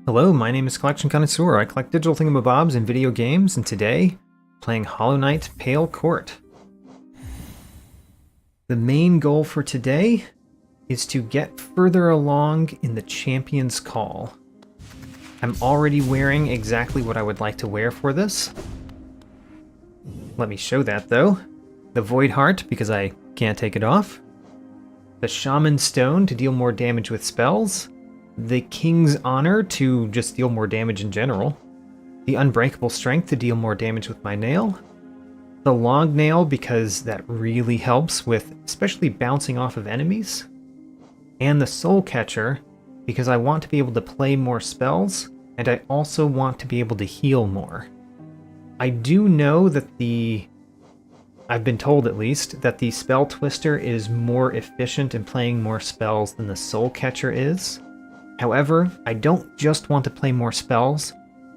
Hello, my name is Collection Connoisseur. I collect digital thingamabobs in video games, and today, playing Hollow Knight Pale Court. The main goal for today is to get further along in the Champion's Call. I'm already wearing exactly what I would like to wear for this. Let me show that, though. The Void Heart, because I can't take it off. The Shaman Stone to deal more damage with spells. The King's Honor to just deal more damage in general. The Unbreakable Strength to deal more damage with my nail. The Long Nail because that really helps with especially bouncing off of enemies. And the Soul Catcher because I want to be able to play more spells, and I also want to be able to heal more. I do know that I've been told at least, that the Spell Twister is more efficient in playing more spells than the Soul Catcher is. However, I don't just want to play more spells.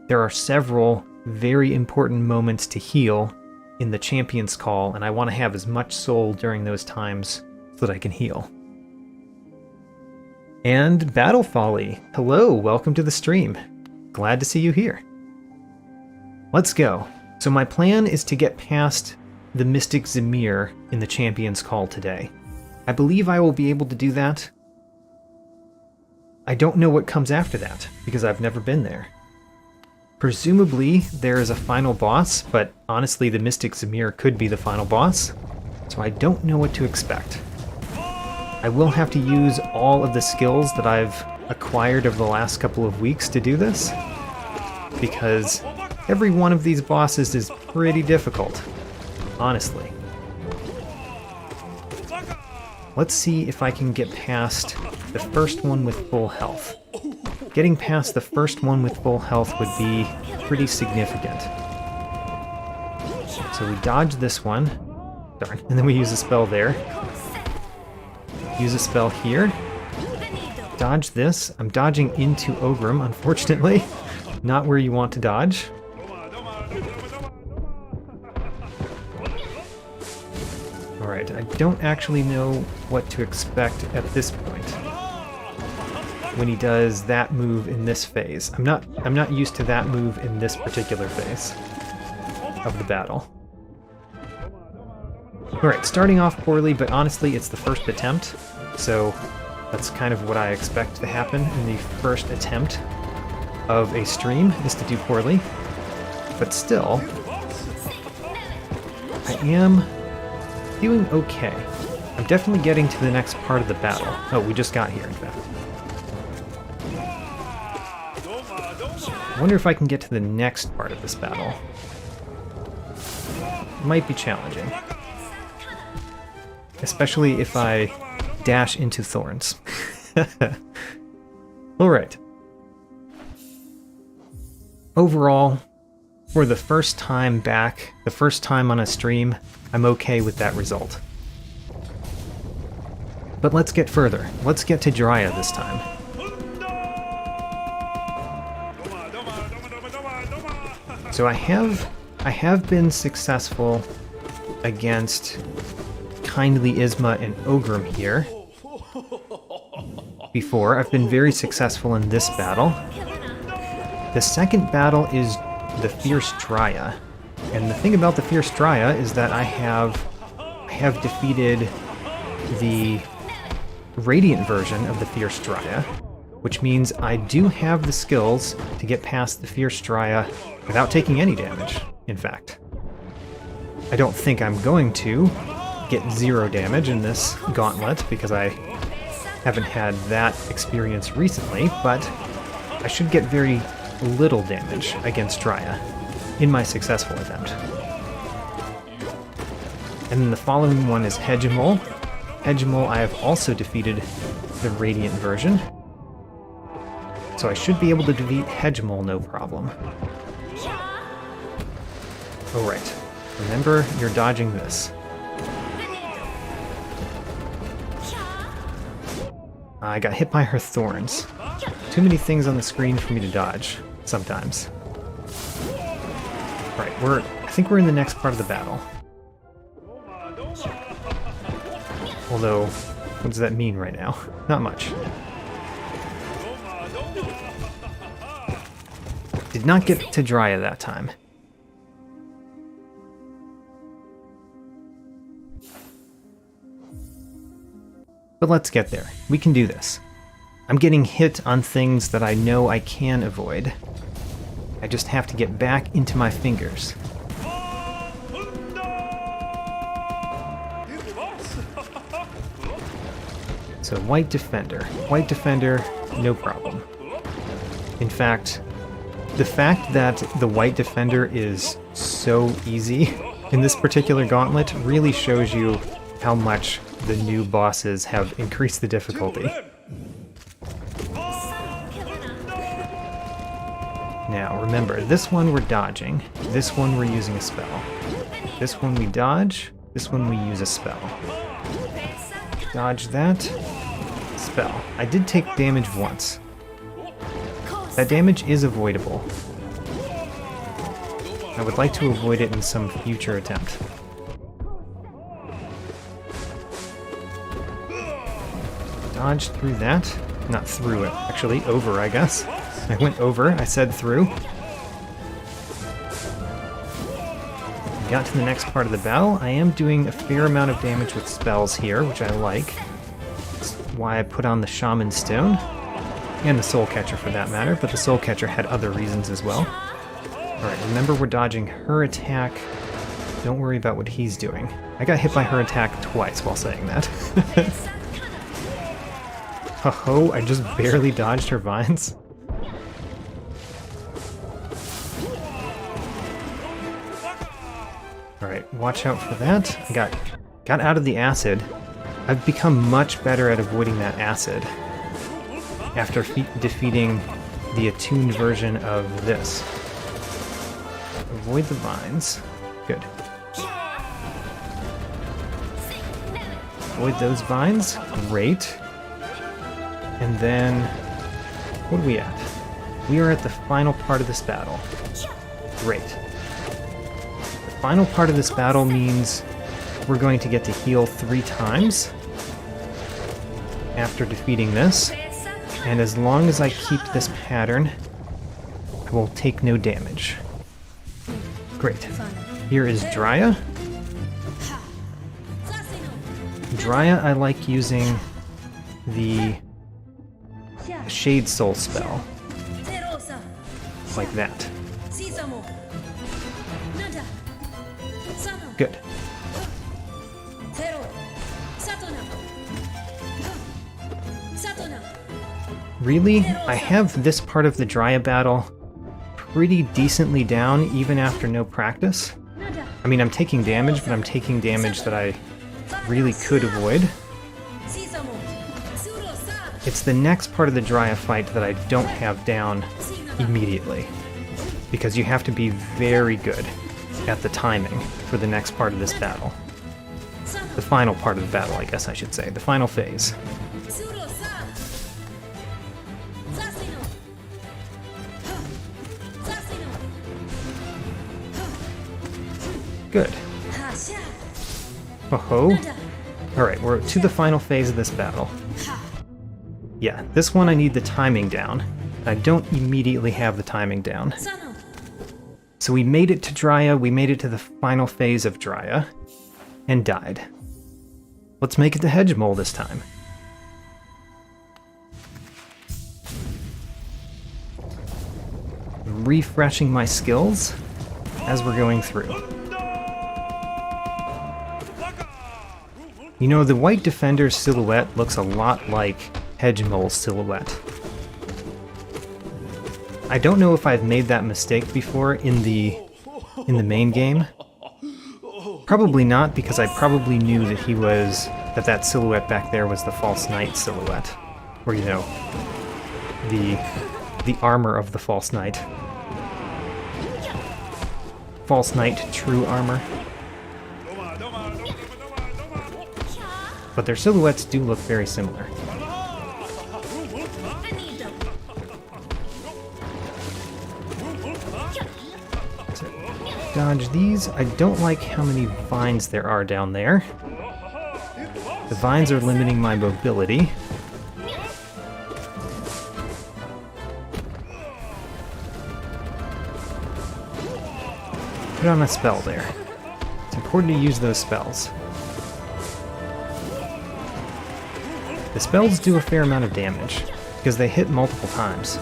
There are several very important moments to heal in the Champion's Call, and I want to have as much soul during those times so that I can heal. And Battle Folly, hello, welcome to the stream. Glad to see you here. Let's go. So my plan is to get past the Mystic Zemir in the Champion's Call today. I believe I will be able to do that. I don't know what comes after that, because I've never been there. Presumably, there is a final boss, but honestly, the Mystic Zemir could be the final boss, so I don't know what to expect. I will have to use all of the skills that I've acquired over the last couple of weeks to do this, because every one of these bosses is pretty difficult, honestly. Let's see if I can get past the first one with full health. Getting past the first one with full health would be pretty significant. So we dodge this one. Darn. And then we use a spell there. Use a spell here. Dodge this. I'm dodging into Ogrim, unfortunately. Not where you want to dodge. Alright, I don't actually know what to expect at this point when he does that move in this phase. I'm not used to that move in this particular phase of the battle. Alright, starting off poorly, but honestly it's the first attempt, so that's kind of what I expect to happen in the first attempt of a stream, is to do poorly. But still, I am doing okay. I'm definitely getting to the next part of the battle. Oh, we just got here, in fact. I wonder if I can get to the next part of this battle. It might be challenging. Especially if I dash into thorns. Alright. Overall, for the first time back, the first time on a stream, I'm okay with that result. But let's get further. Let's get to Jiraiya this time. So I have been successful against Kindly Isma and Ogrim here. Before, I've been very successful in this battle. The second battle is the Fierce Dryya. And the thing about the Fierce Dryya is that I have defeated the Radiant version of the Fierce Dryya, which means I do have the skills to get past the Fierce Dryya without taking any damage, in fact. I don't think I'm going to get 0 damage in this gauntlet, because I haven't had that experience recently, but I should get very little damage against Dryya in my successful attempt. And then the following one is Hegemol. Hegemol I have also defeated the Radiant version, so I should be able to defeat Hegemol no problem. Oh right, remember you're dodging this. I got hit by her thorns. Too many things on the screen for me to dodge, sometimes. Right, I think we're in the next part of the battle. Although, what does that mean right now? Not much. Did not get to Drya that time. But let's get there. We can do this. I'm getting hit on things that I know I can avoid. I just have to get back into my fingers. So white defender. White defender, no problem. In fact, the fact that the white defender is so easy in this particular gauntlet really shows you how much the new bosses have increased the difficulty. Now, remember, this one we're dodging, this one we're using a spell. This one we dodge, this one we use a spell. Dodge that, spell. I did take damage once. That damage is avoidable. I would like to avoid it in some future attempt. Dodge through that. Not through it, actually, over, I guess. I went over, I said through. Got to the next part of the battle. I am doing a fair amount of damage with spells here, which I like. That's why I put on the Shaman Stone. And the Soul Catcher for that matter, but the Soul Catcher had other reasons as well. Alright, remember we're dodging her attack. Don't worry about what he's doing. I got hit by her attack twice while saying that. Ho-ho, I just barely dodged her vines. Alright, watch out for that. I got out of the acid. I've become much better at avoiding that acid after defeating the attuned version of this. Avoid the vines. Good. Avoid those vines. Great. And then, what are we at? We are at the final part of this battle. Great. The final part of this battle means we're going to get to heal 3 times after defeating this. And as long as I keep this pattern, I will take no damage. Great. Here is Drya. Drya, I like using the Shade Soul spell. Like that. Good. Really? I have this part of the Drya battle pretty decently down even after no practice. I mean, I'm taking damage, but I'm taking damage that I really could avoid. It's the next part of the Drya fight that I don't have down immediately, because you have to be very good at the timing for the next part of this battle. The final part of the battle, I guess I should say. The final phase. Good. Oh-ho. Alright, we're to the final phase of this battle. Yeah, this one I need the timing down. I don't immediately have the timing down. So we made it to Drya, we made it to the final phase of Drya, and died. Let's make it to Hedge Mole this time. Refreshing my skills as we're going through. You know, the White Defender's silhouette looks a lot like Hedge Mole's silhouette. I don't know if I've made that mistake before in the main game. Probably not, because I probably knew that that silhouette back there was the False Knight silhouette. Or, you know, the armor of the False Knight. False Knight true armor. But their silhouettes do look very similar. So, dodge these. I don't like how many vines there are down there. The vines are limiting my mobility. Put on a spell there. It's important to use those spells. The spells do a fair amount of damage, because they hit multiple times.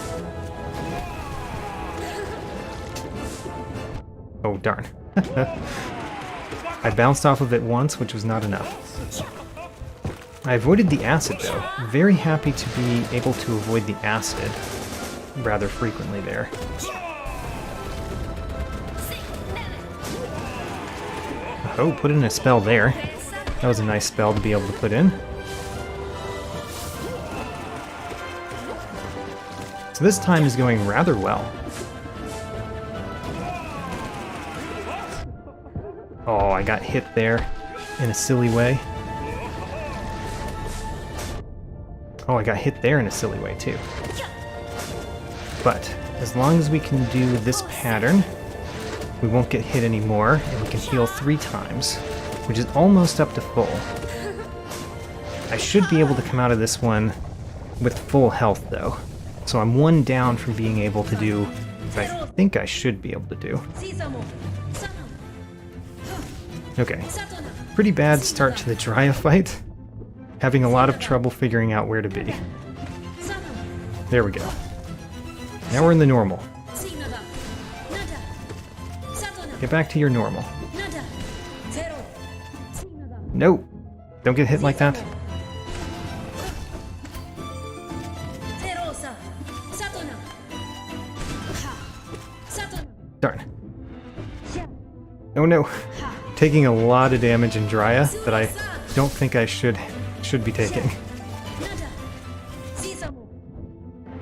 Oh, darn. I bounced off of it once, which was not enough. I avoided the acid, though. Very happy to be able to avoid the acid rather frequently there. Oh, put in a spell there. That was a nice spell to be able to put in. So this time is going rather well. Oh, I got hit there in a silly way. Oh, I got hit there in a silly way too. But as long as we can do this pattern, we won't get hit anymore, and we can heal 3 times, which is almost up to full. I should be able to come out of this one with full health though. So I'm 1 down from being able to do what I think I should be able to do. Okay, pretty bad start to the Drya fight. Having a lot of trouble figuring out where to be. There we go. Now we're in the normal. Get back to your normal. No! Don't get hit like that. Darn. Oh no. Taking a lot of damage in Drya that I don't think I should be taking.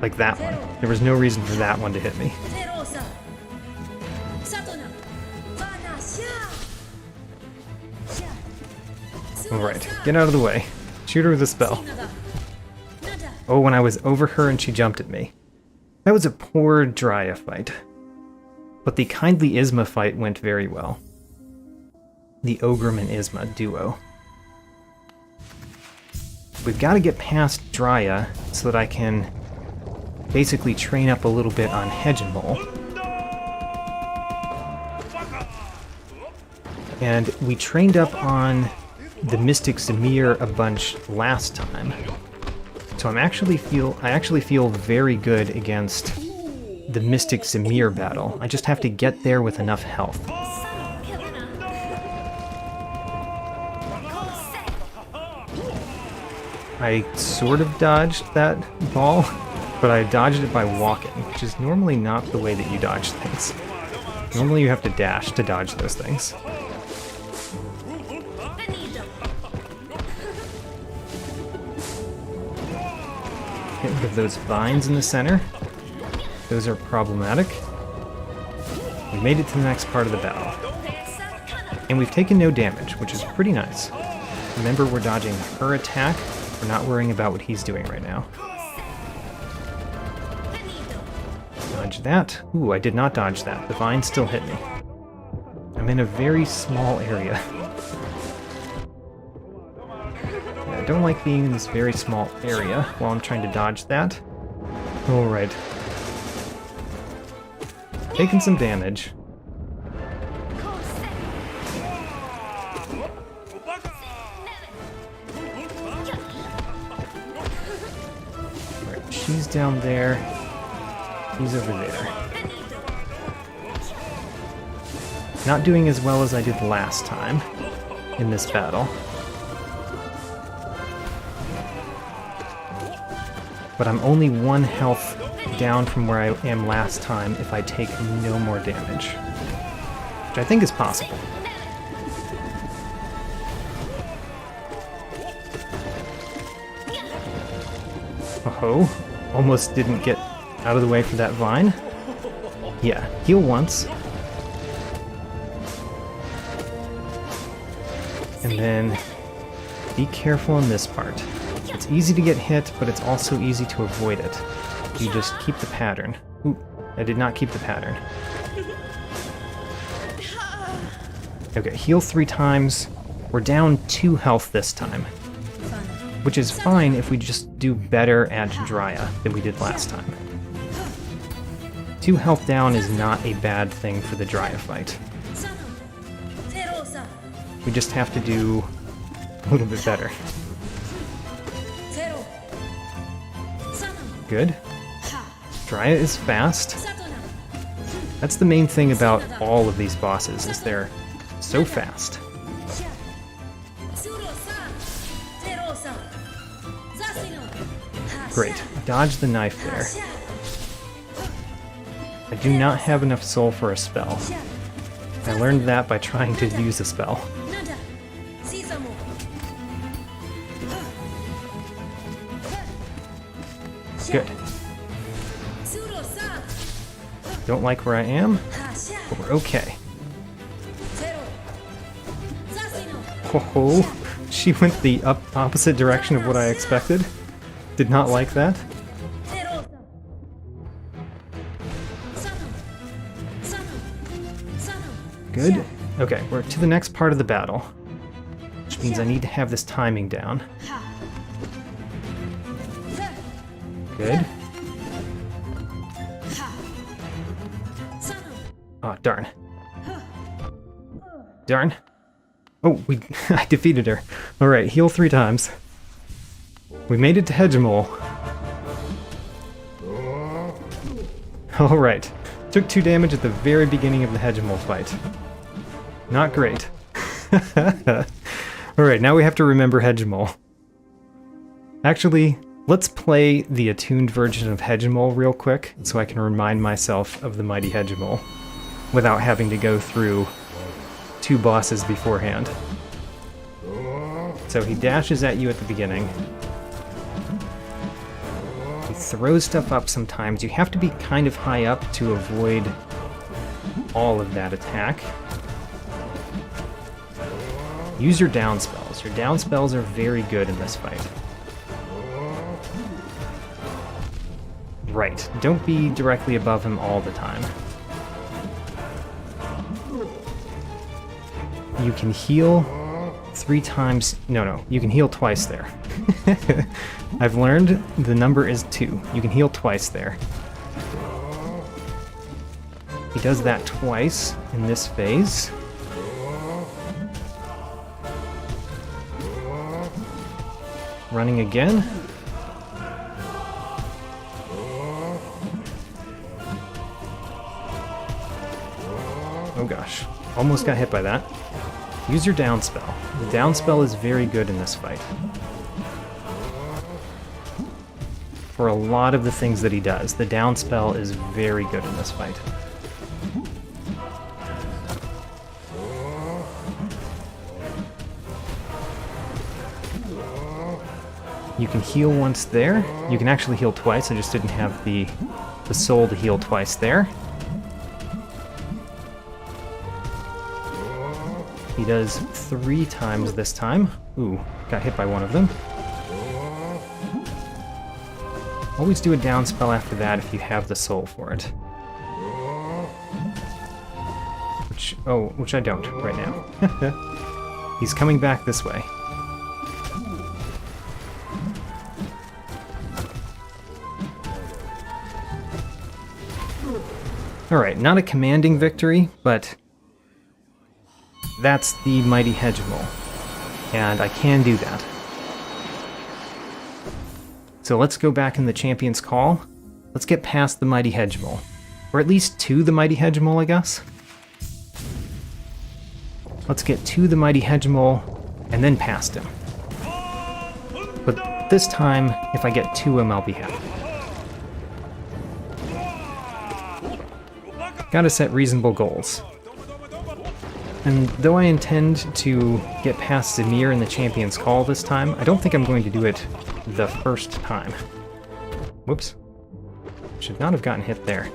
Like that one. There was no reason for that one to hit me. Alright, get out of the way. Shoot her with a spell. Oh, when I was over her and she jumped at me. That was a poor Drya fight. But the Kindly Isma fight went very well. The Ogrim and Isma duo. We've got to get past Drya so that I can basically train up a little bit on Hegemol. And we trained up on the Mystic Zamir a bunch last time. So I actually feel very good against the Mystic Zamir battle. I just have to get there with enough health. I sort of dodged that ball, but I dodged it by walking, which is normally not the way that you dodge things. Normally you have to dash to dodge those things. Get rid of those vines in the center. Those are problematic. We made it to the next part of the battle. And we've taken no damage, which is pretty nice. Remember, we're dodging her attack. We're not worrying about what he's doing right now. Dodge that. Ooh, I did not dodge that. The vine still hit me. I'm in a very small area. Yeah, I don't like being in this very small area while I'm trying to dodge that. Alright. Taking some damage. Alright, she's down there. He's over there. Not doing as well as I did last time in this battle. But I'm only 1 health down from where I am last time if I take no more damage. Which I think is possible. Oh-ho. Almost didn't get out of the way for that vine. Yeah, heal once. And then be careful in this part. It's easy to get hit, but it's also easy to avoid it. You just keep the pattern. Ooh, I did not keep the pattern. Okay, heal 3 times. We're down 2 health this time. Which is fine if we just do better at Drya than we did last time. 2 health down is not a bad thing for the Drya fight. We just have to do a little bit better. Good. Dryad is fast. That's the main thing about all of these bosses, is they're so fast. Great. Dodge the knife there. I do not have enough soul for a spell. I learned that by trying to use a spell. Good. Don't like where I am, but we're okay. Oh, she went the opposite direction of what I expected. Did not like that. Good. Okay, we're to the next part of the battle, which means I need to have this timing down. Good. Oh, darn. Darn. Oh, I defeated her. Alright, heal 3 times. We made it to Hegemol. Alright. Took 2 damage at the very beginning of the Hegemol fight. Not great. Alright, now we have to remember Hegemol. Actually, let's play the attuned version of Hegemol real quick, so I can remind myself of the mighty Hegemol, without having to go through 2 bosses beforehand. So he dashes at you at the beginning. He throws stuff up sometimes. You have to be kind of high up to avoid all of that attack. Use your down spells. Your down spells are very good in this fight. Right, don't be directly above him all the time. You can heal 3 times. No, you can heal twice there. I've learned the number is 2. You can heal twice there. He does that twice in this phase. Running again. Oh gosh, almost got hit by that. Use your down spell. The down spell is very good in this fight. For a lot of the things that he does, the down spell is very good in this fight. You can heal once there. You can actually heal twice, I just didn't have the soul to heal twice there. He does 3 times this time. Ooh, got hit by one of them. Always do a down spell after that if you have the soul for it. Which I don't right now. He's coming back this way. Alright, not a commanding victory, but that's the mighty Hegemol, and I can do that. So let's go back in the Champion's Call. Let's get past the mighty Hegemol. Or at least to the mighty Hegemol, I guess. Let's get to the mighty Hegemol, and then past him. But this time, if I get to him, I'll be happy. Gotta set reasonable goals. And though I intend to get past Zamir in the Champion's Call this time, I don't think I'm going to do it the first time. Whoops. Should not have gotten hit there.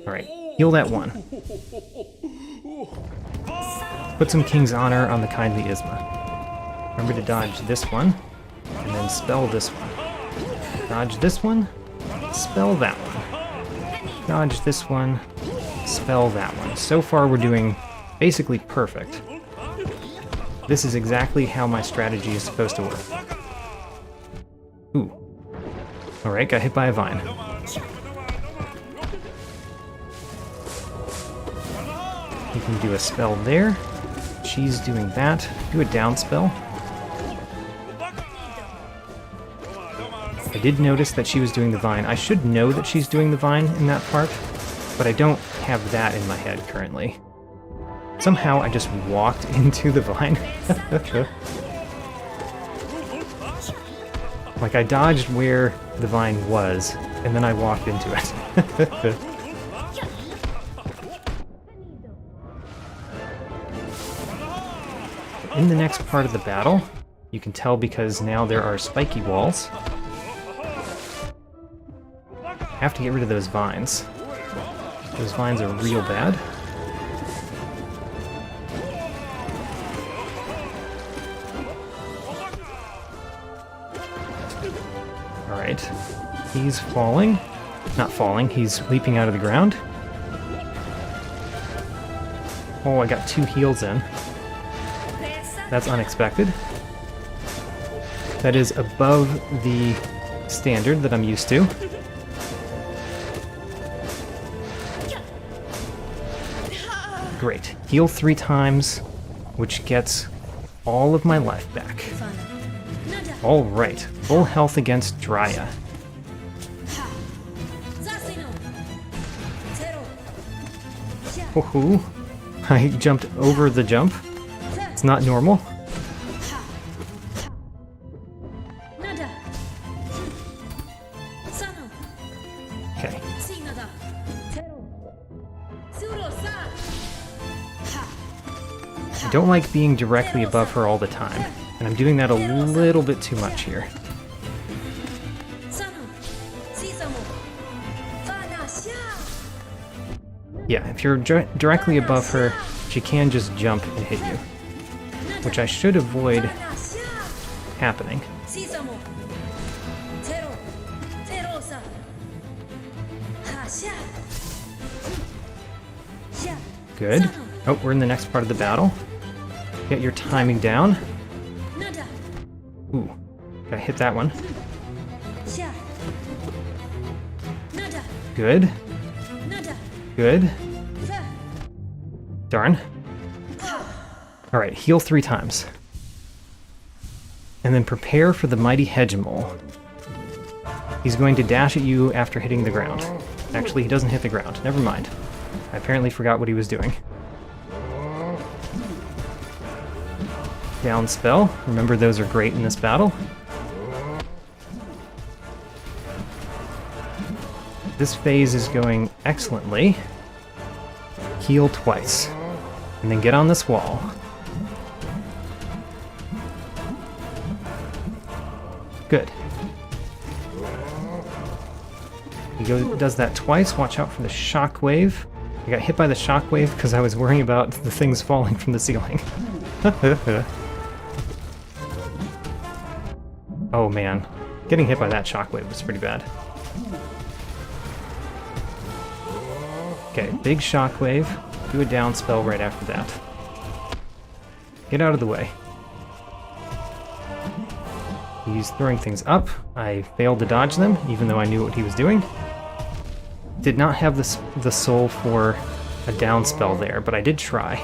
Alright, heal that one. Put some King's Honor on the kindly Isma. Remember to dodge this one, and then spell this one. Dodge this one, spell that one. Dodge this one, spell that one. So far we're doing basically perfect. This is exactly how my strategy is supposed to work. Ooh. Alright, got hit by a vine. You can do a spell there. she's doing that, do a down spell. I did notice that she was doing the vine. I should know that she's doing the vine in that part, but I don't have that in my head currently. Somehow I just walked into the vine. Like I dodged where the vine was, and then I walked into it. In the next part of the battle, you can tell because now there are spiky walls. I have to get rid of those vines. Those vines are real bad. Alright. He's falling. Not falling, he's leaping out of the ground. Oh, I got 2 heals in. That's unexpected. That is above the standard that I'm used to. Great. Heal 3 times, which gets all of my life back. Alright, full health against Drya. Woohoo! I jumped over the jump. It's not normal. Okay. I don't like being directly above her all the time, and I'm doing that a little bit too much here. Yeah, if you're directly above her, she can just jump and hit you, which I should avoid happening. Good. Oh, we're in the next part of the battle. Get your timing down. Ooh, gotta hit that one. Good. Good. Darn. Alright, heal 3 times. And then prepare for the mighty Hegemol. He's going to dash at you after hitting the ground. Actually, he doesn't hit the ground. Never mind. I apparently forgot what he was doing. Down spell. Remember, those are great in this battle. This phase is going excellently. Heal twice. And then get on this wall. Good. He does that twice. Watch out for the shockwave. I got hit by the shockwave because I was worrying about the things falling from the ceiling. Oh man. Getting hit by that shockwave was pretty bad. Okay, big shockwave. Do a down spell right after that. Get out of the way. He's throwing things up. I failed to dodge them, even though I knew what he was doing. Did not have the soul for a down spell there, but I did try.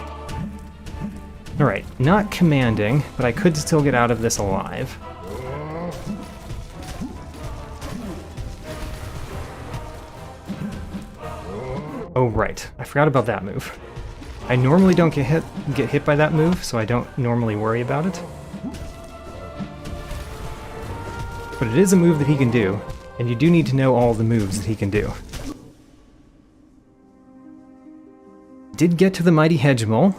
Alright, not commanding, but I could still get out of this alive. Oh right, I forgot about that move. I normally don't get hit by that move, so I don't normally worry about it. But it is a move that he can do, and you do need to know all the moves that he can do. Did get to the mighty Hegemol.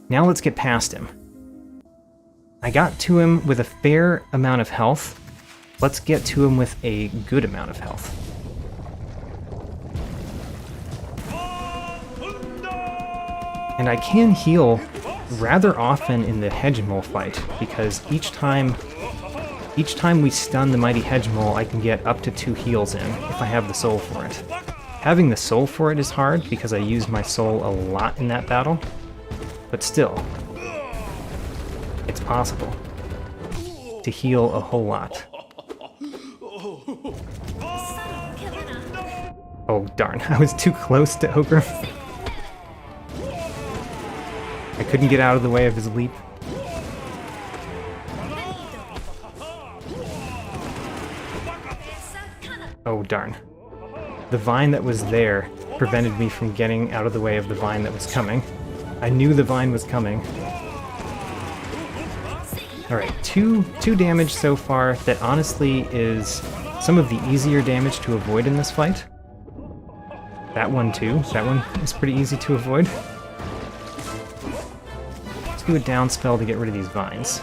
Now let's get past him. I got to him with a fair amount of health. Let's get to him with a good amount of health. And I can heal rather often in the Hegemol fight, because each time we stun the mighty Hegemol, I can get up to 2 heals in if I have the soul for it. Having the soul for it is hard because I use my soul a lot in that battle, but still, it's possible to heal a whole lot. Oh darn, I was too close to Ogre. couldn't get out of the way of his leap. Oh, darn. The vine that was there prevented me from getting out of the way of the vine that was coming. I knew the vine was coming. Alright, two damage so far that honestly is some of the easier damage to avoid in this fight. That one too. That one is pretty easy to avoid. Let's do a down spell to get rid of these vines.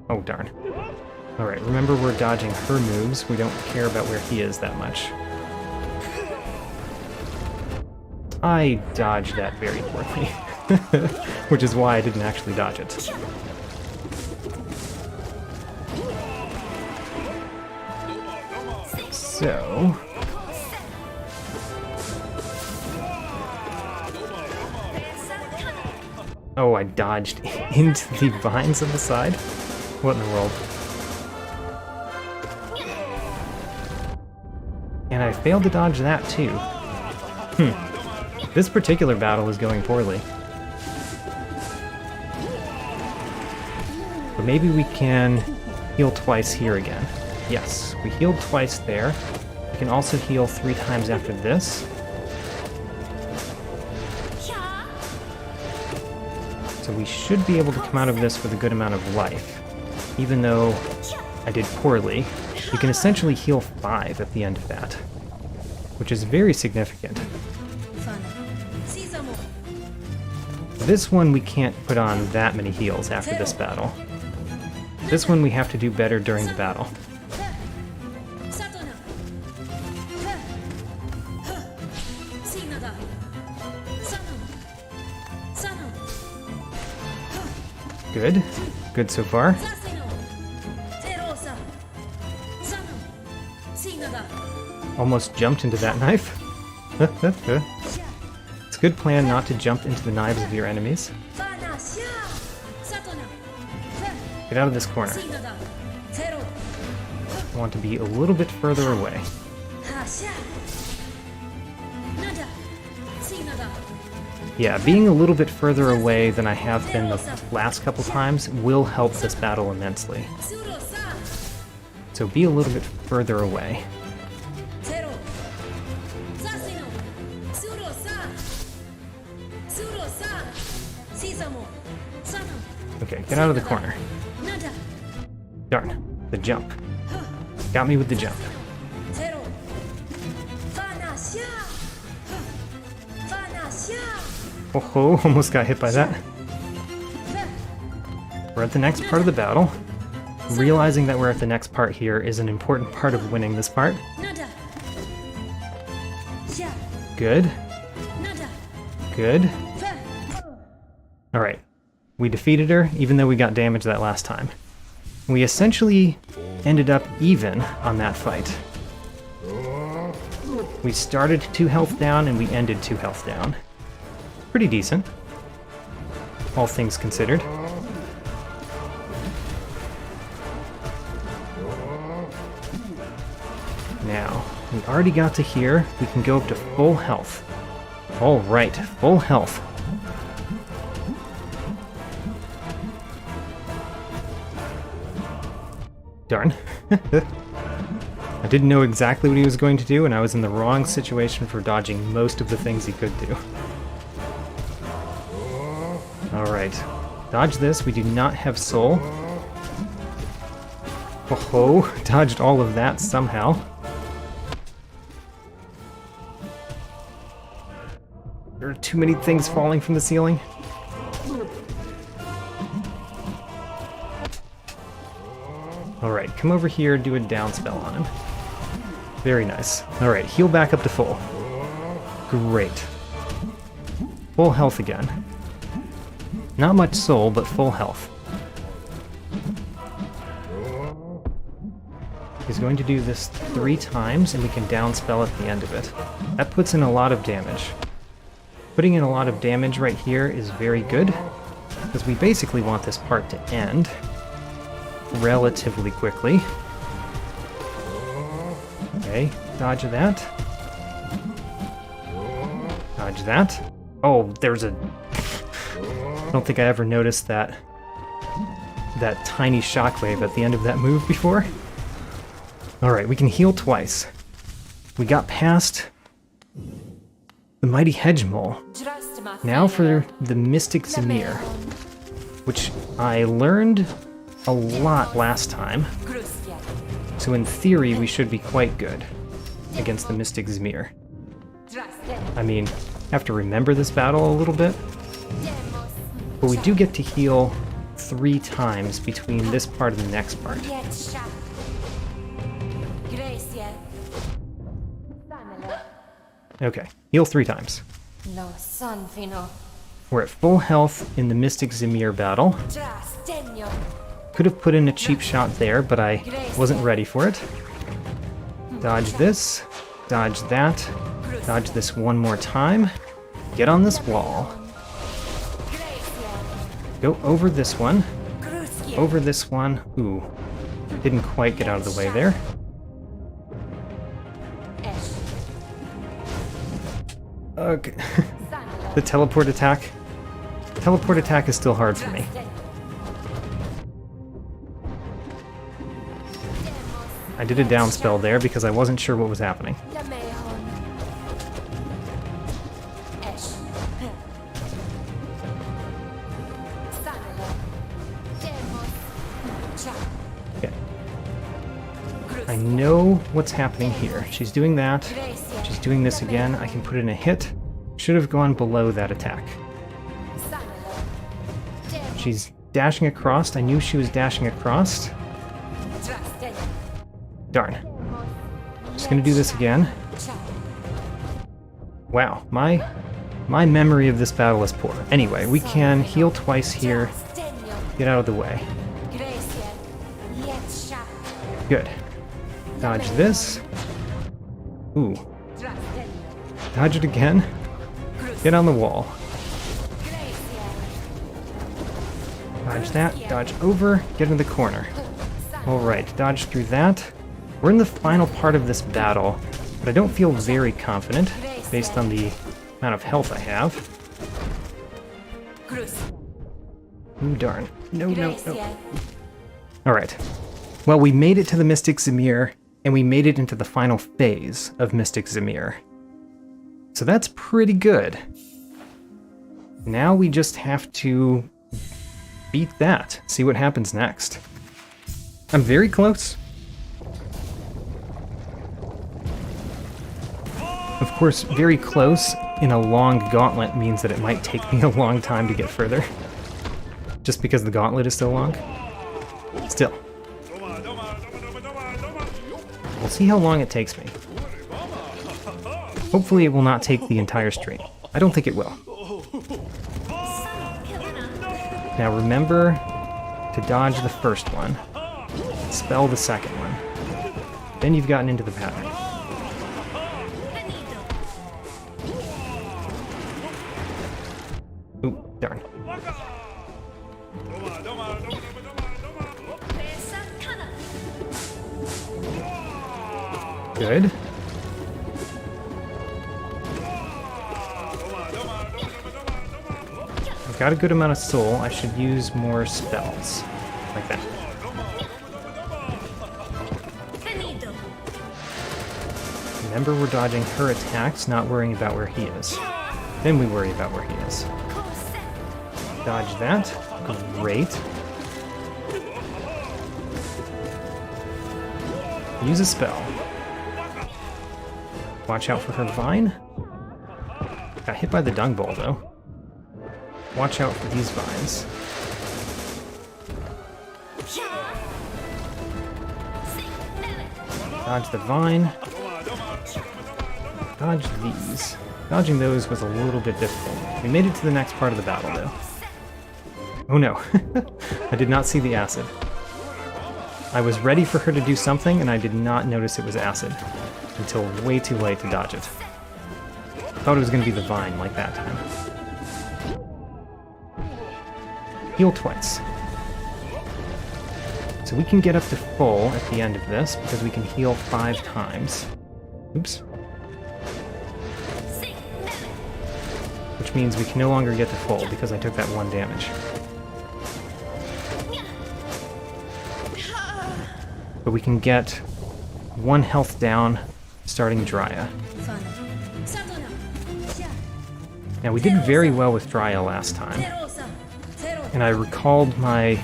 Oh, darn. Alright, remember we're dodging her moves. We don't care about where he is that much. I dodged that very poorly, which is why I didn't actually dodge it. So... oh, I dodged into the vines on the side? What in the world? And I failed to dodge that too. This particular battle is going poorly. But maybe we can heal twice here again. Yes, we healed twice there. We can also heal 3 times after this. So we should be able to come out of this with a good amount of life. Even though I did poorly, you can essentially heal 5 at the end of that, which is very significant. This one we can't put on that many heals after this battle. This one we have to do better during the battle. Good. Good so far. Almost jumped into that knife. It's a good plan not to jump into the knives of your enemies. Get out of this corner. I want to be a little bit further away. Yeah, being a little bit further away than I have been the last couple times will help this battle immensely. So be a little bit further away. Okay, get out of the corner. Darn, the jump. Got me with the jump. Oh, almost got hit by that. We're at the next part of the battle. Realizing that we're at the next part here is an important part of winning this part. Good. Good. Alright. We defeated her, even though we got damaged that last time. We essentially ended up even on that fight. We started 2 health down and we ended 2 health down. Pretty decent, all things considered. Now, we already got to here. We can go up to full health. All right, full health. Darn. I didn't know exactly what he was going to do, and I was in the wrong situation for dodging most of the things he could do. Alright. Dodge this. We do not have soul. Oh, dodged all of that somehow. There are too many things falling from the ceiling. Alright, come over here, do a down spell on him. Very nice. Alright, heal back up to full. Great. Full health again. Not much soul, but full health. He's going to do this 3 times, and we can down spell at the end of it. That puts in a lot of damage. Putting in a lot of damage right here is very good, because we basically want this part to end relatively quickly. Okay, dodge that. Dodge that. Oh, there's a... I don't think I ever noticed that tiny shockwave at the end of that move before. Alright, we can heal twice. We got past the Mighty Hedge Mole. Now for the Mystic Zemir, which I learned a lot last time. So in theory, we should be quite good against the Mystic Zemir. I mean, have to remember this battle a little bit. But we do get to heal 3 times between this part and the next part. Okay, heal 3 times. We're at full health in the Mystic Zemir battle. Could have put in a cheap shot there, but I wasn't ready for it. Dodge this, dodge that, dodge this one more time. Get on this wall. Go over this one. Over this one. Ooh, didn't quite get out of the way there. Okay. The teleport attack. Teleport attack is still hard for me. I did a down spell there because I wasn't sure what was happening. Okay. I know what's happening here. She's doing that. She's doing this again. I can put in a hit. Should have gone below that attack. She's dashing across. I knew she was dashing across. Darn. Just gonna do this again. Wow, my memory of this battle is poor. Anyway, we can heal twice here. Get out of the way. Good. Dodge this. Ooh. Dodge it again. Get on the wall. Dodge that, dodge over, get in the corner. Alright, dodge through that. We're in the final part of this battle, but I don't feel very confident based on the amount of health I have. Ooh, darn. No, no, no. Alright. Well, we made it to the Mystic Zemir, and we made it into the final phase of Mystic Zemir. So that's pretty good. Now we just have to beat that, see what happens next. I'm very close. Of course, very close in a long gauntlet means that it might take me a long time to get further. Just because the gauntlet is so long. Still. We'll see how long it takes me. Hopefully it will not take the entire stream. I don't think it will. Now remember to dodge the first one. Spell the second one. Then you've gotten into the pattern. Ooh, darn. Good. I've got a good amount of soul. I should use more spells. Like that. Remember, we're dodging her attacks, not worrying about where he is. Then we worry about where he is. Dodge that. Great. Use a spell. Watch out for her vine. Got hit by the dung ball, though. Watch out for these vines. Dodge the vine. Dodge these. Dodging those was a little bit difficult. We made it to the next part of the battle, though. Oh no. I did not see the acid. I was ready for her to do something, and I did not notice it was acid until way too late to dodge it. Thought it was going to be the vine, like that time. Heal twice. So we can get up to full at the end of this, because we can heal 5 times. Oops. Which means we can no longer get to full because I took that 1 damage. But we can get 1 health down starting Drya. Now we did very well with Drya last time. And I recalled my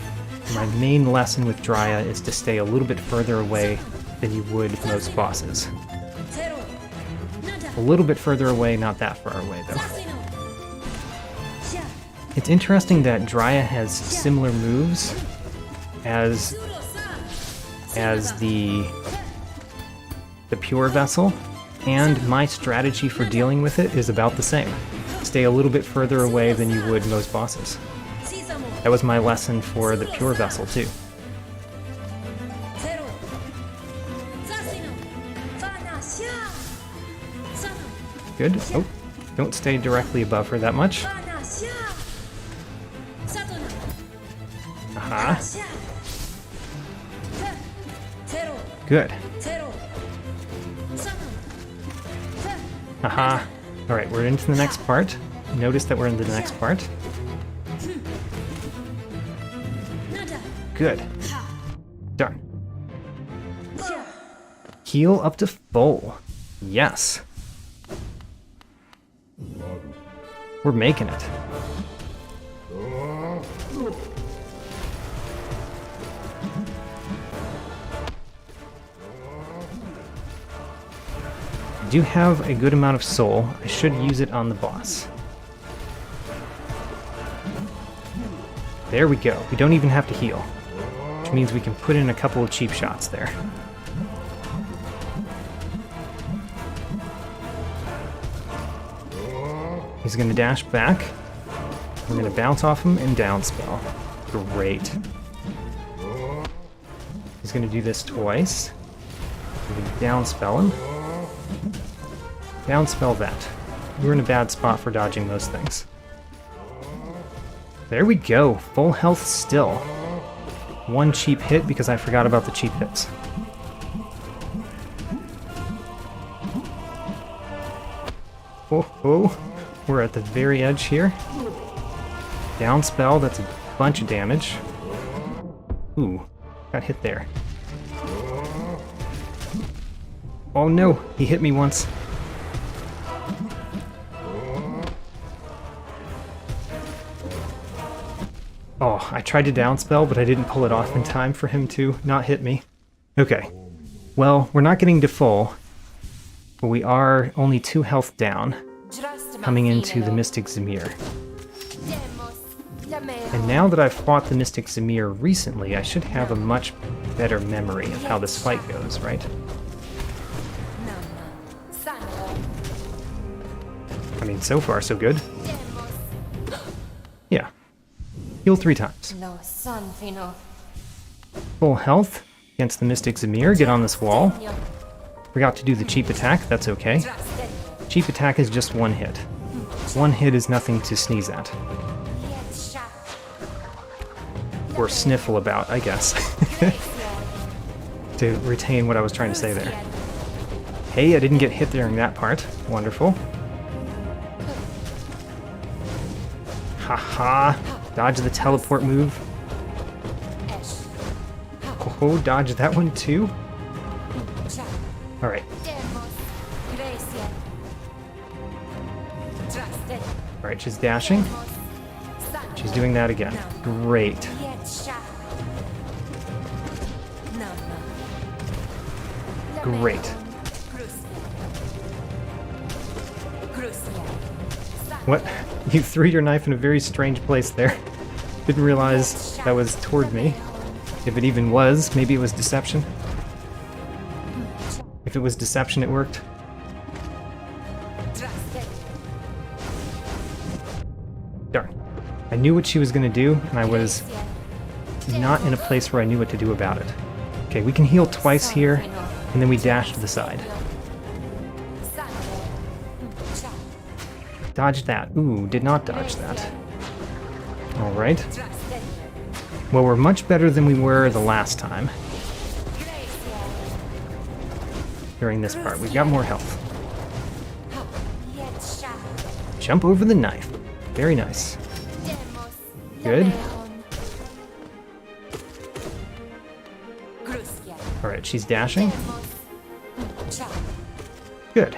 main lesson with Drya is to stay a little bit further away than you would most bosses. A little bit further away, not that far away though. It's interesting that Drya has similar moves as the pure vessel, and my strategy for dealing with it is about the same. Stay a little bit further away than you would most bosses. That was my lesson for the pure vessel too. Good. Oh, don't stay directly above her that much. Aha. Good. Aha. Alright, we're into the next part. Notice that we're into the next part. Good. Darn. Heal up to full. Yes. We're making it. I do have a good amount of soul. I should use it on the boss. There we go. We don't even have to heal, which means we can put in a couple of cheap shots there. He's going to dash back. I'm going to bounce off him and down spell. Great. He's going to do this twice. I'm going to down spell him. Downspell that. We're in a bad spot for dodging those things. There we go. Full health still. 1 cheap hit because I forgot about the cheap hits. Oh, we're at the very edge here. Downspell, that's a bunch of damage. Ooh, got hit there. Oh no, he hit me once. Oh, I tried to downspell, but I didn't pull it off in time for him to not hit me. Okay. Well, we're not getting to full, but we are only 2 health down, coming into the Mystic Zamir. And now that I've fought the Mystic Zamir recently, I should have a much better memory of how this fight goes, right? I mean, so far, so good. Yeah. Heal 3 times. Full health against the Mystic Zamir. Get on this wall. Forgot to do the cheap attack. That's okay. Cheap attack is just 1 hit. 1 hit is nothing to sneeze at. Or sniffle about, I guess. To retain what I was trying to say there. Hey, I didn't get hit during that part. Wonderful. Haha. Dodge the teleport move. Oh, dodge that one too. Alright. Alright, she's dashing. She's doing that again. Great. Great. What? You threw your knife in a very strange place there. Didn't realize that was toward me. If it even was, maybe it was deception. If it was deception, it worked. Darn. I knew what she was going to do, and I was not in a place where I knew what to do about it. Okay, we can heal twice here, and then we dash to the side. Dodge that. Ooh, did not dodge that. Alright. Well, we're much better than we were the last time. during this part. We've got more health. Jump over the knife. Very nice. Good. Alright, she's dashing. Good.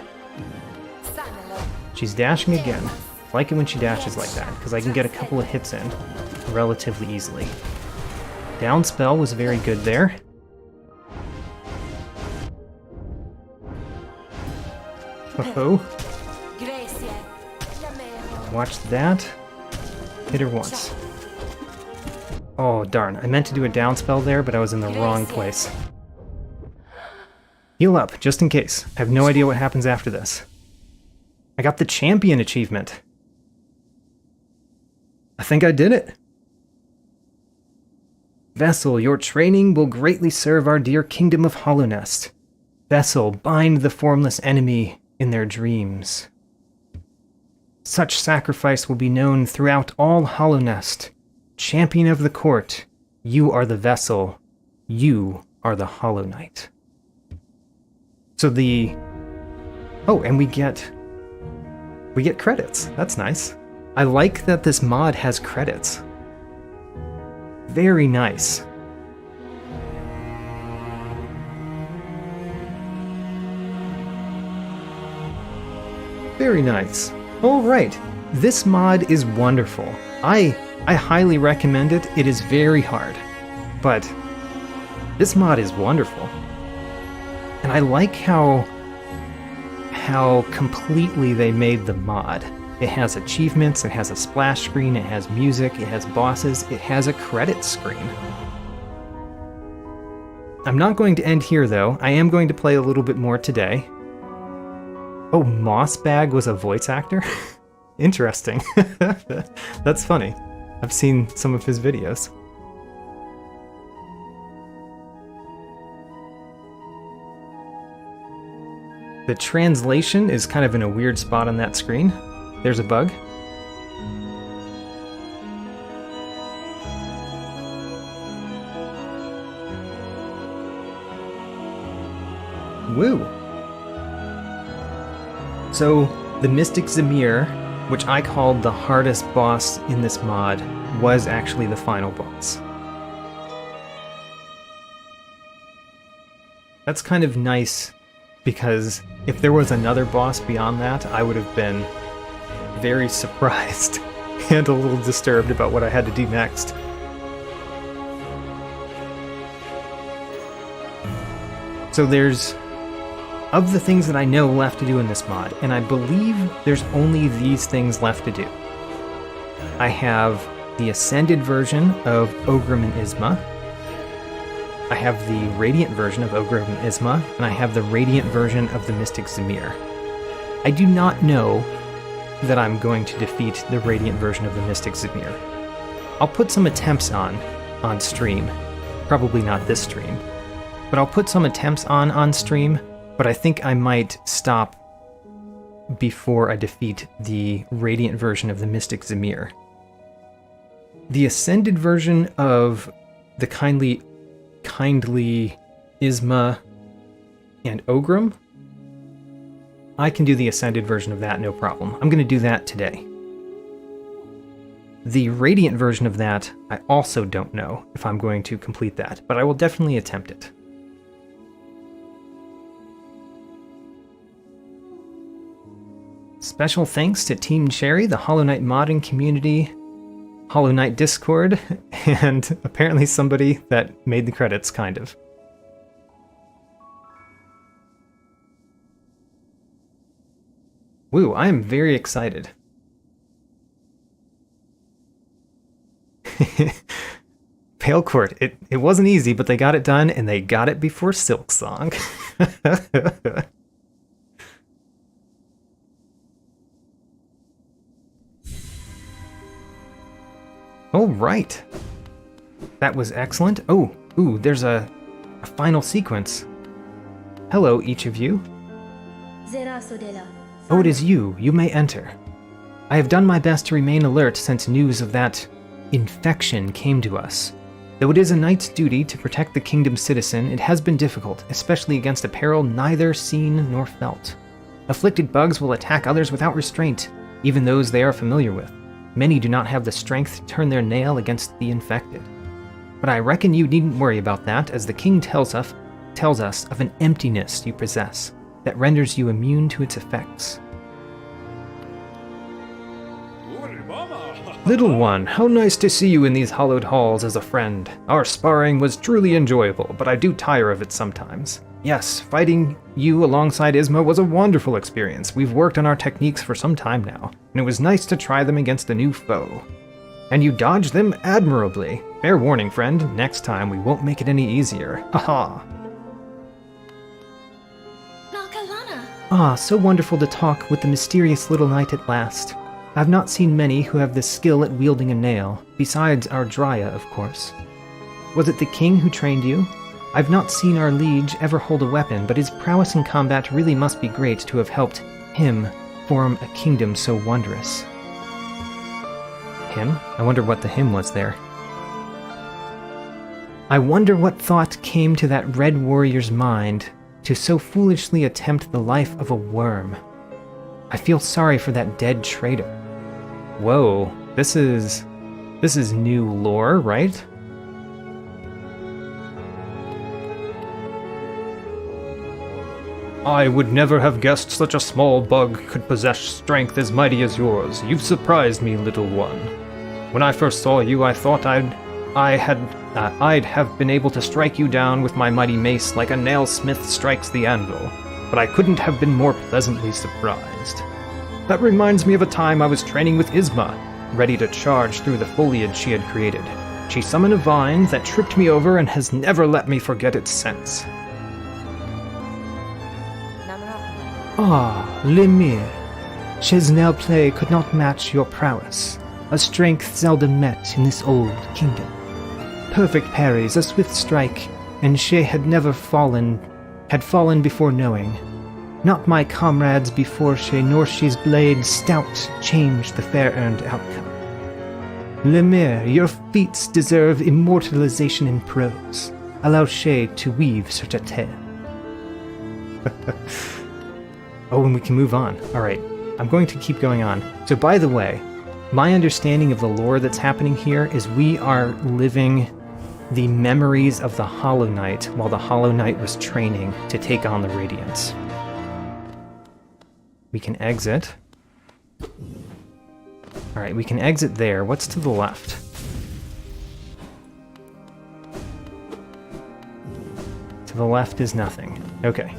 She's dashing again. I like it when she dashes like that, because I can get a couple of hits in relatively easily. Down spell was very good there. Oh-ho. Watch that. Hit her once. Oh, darn. I meant to do a down spell there, but I was in the wrong place. Heal up, just in case. I have no idea what happens after this. I got the champion achievement. I think I did it. Vessel, your training will greatly serve our dear kingdom of Hollownest. Vessel, bind the formless enemy in their dreams. Such sacrifice will be known throughout all Hollownest. Champion of the court, you are the vessel. You are the Hollow Knight. So the... Oh, and we get credits. That's nice. I like that this mod has credits. Very nice. Very nice. All right. This mod is wonderful. I highly recommend it. It is very hard, but this mod is wonderful. And I like how completely they made the mod. It has achievements, it has a splash screen, it has music, it has bosses, it has a credit screen. I'm not going to end here though. I am going to play a little bit more today. Oh, Mossbag was a voice actor? Interesting. That's funny. I've seen some of his videos. The translation is kind of in a weird spot on that screen. There's a bug. Woo! So, the Mystic Zamir, which I called the hardest boss in this mod, was actually the final boss. That's kind of nice, because if there was another boss beyond that, I would have been very surprised and a little disturbed about what I had to do next. So there's, of the things that I know left to do in this mod, and I believe there's only these things left to do. I have the Ascended version of Ogrim and Isma. I have the Radiant version of Ogrim and Isma, and I have the Radiant version of the Mystic Zamir. I do not know that I'm going to defeat the Radiant version of the Mystic Zamir. I'll put some attempts on stream. Probably not this stream. But I'll put some attempts on stream, but I think I might stop before I defeat the Radiant version of the Mystic Zamir. The Ascended version of the kindly Isma and Ogrim, I can do the Ascended version of that, no problem. I'm going to do that today. The Radiant version of that, I also don't know if I'm going to complete that, but I will definitely attempt it. Special thanks to Team Cherry, the Hollow Knight modding community, Hollow Knight Discord, and apparently somebody that made the credits, kind of. Woo, I am very excited. Pale Court, it wasn't easy, but they got it done, and they got it before Silksong. All right. That was excellent. Oh, ooh, there's a final sequence. Hello, each of you. Oh, it is you. You may enter. I have done my best to remain alert since news of that infection came to us. Though it is a knight's duty to protect the kingdom's citizen, it has been difficult, especially against a peril neither seen nor felt. Afflicted bugs will attack others without restraint, even those they are familiar with. Many do not have the strength to turn their nail against the infected. But I reckon you needn't worry about that, as the king tells us of an emptiness you possess that renders you immune to its effects. Little one, how nice to see you in these hallowed halls as a friend. Our sparring was truly enjoyable, but I do tire of it sometimes. Yes, fighting you alongside Isma was a wonderful experience. We've worked on our techniques for some time now, and it was nice to try them against a new foe. And you dodged them admirably. Fair warning, friend, next time we won't make it any easier. Haha. Ah, so wonderful to talk with the mysterious little knight at last. I've not seen many who have the skill at wielding a nail, besides our Drya, of course. Was it the king who trained you? I've not seen our liege ever hold a weapon, but his prowess in combat really must be great to have helped him form a kingdom so wondrous. Him? I wonder what the him was there. I wonder what thought came to that red warrior's mind to so foolishly attempt the life of a worm. I feel sorry for that dead traitor. Whoa, this is new lore, right? I would never have guessed such a small bug could possess strength as mighty as yours. You've surprised me, little one. When I first saw you, I thought I'd have been able to strike you down with my mighty mace like a nailsmith strikes the anvil, but I couldn't have been more pleasantly surprised. That reminds me of a time I was training with Isma, ready to charge through the foliage she had created. She summoned a vine that tripped me over and has never let me forget its sense. Ah, Lemire. Chesnel play could not match your prowess, a strength seldom met in this old kingdom. Perfect parries, a swift strike, and she had fallen before knowing. Not my comrades before she nor she's blade stout changed the fair-earned outcome. Lemire, your feats deserve immortalization in prose. Allow she to weave such a tale. Oh, and we can move on. Alright, I'm going to keep going on. So by the way, my understanding of the lore that's happening here is we are living the memories of the Hollow Knight while the Hollow Knight was training to take on the Radiance. We can exit. Alright, we can exit there. What's to the left? To the left is nothing. Okay.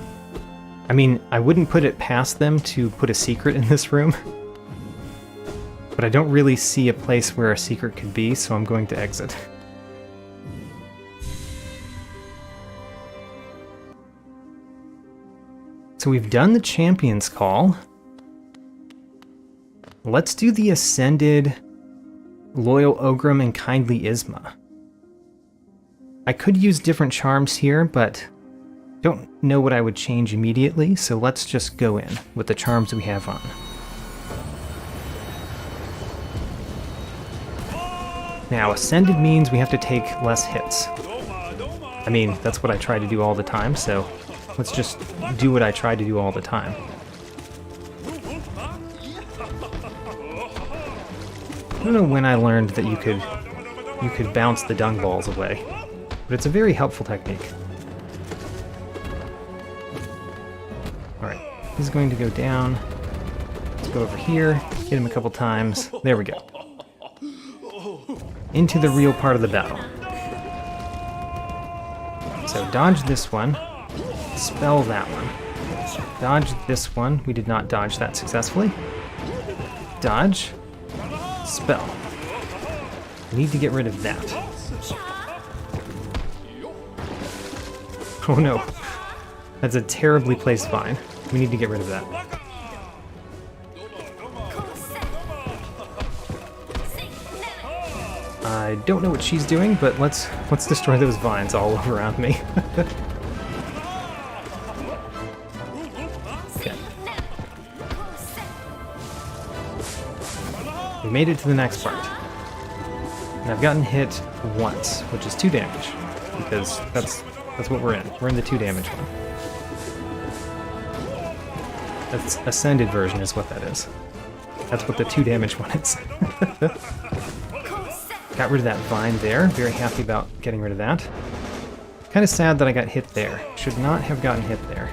I mean, I wouldn't put it past them to put a secret in this room. But I don't really see a place where a secret could be, so I'm going to exit. So we've done the Champion's Call. Let's do the Ascended, Loyal Ogrim, and Kindly Isma. I could use different charms here, but don't know what I would change immediately, so let's just go in with the charms we have on. Now, Ascended means we have to take less hits. I mean, that's what I try to do all the time, so let's just do what I try to do all the time. I don't know when I learned that you could bounce the dung balls away, but it's a very helpful technique. Alright, he's going to go down. Let's go over here, hit him a couple times. There we go. Into the real part of the battle. So dodge this one, spell that one. Dodge this one. We did not dodge that successfully. Dodge. Spell. We need to get rid of that. Oh no. That's a terribly placed vine. We need to get rid of that. I don't know what she's doing, but let's destroy those vines all around me. Okay. We made it to the next part. And I've gotten hit once, which is 2 damage, because that's what we're in. We're in the 2 damage one. That's Ascended version is what that is. That's what the 2 damage one is. Got rid of that vine there. Very happy about getting rid of that. Kind of sad that I got hit there. Should not have gotten hit there.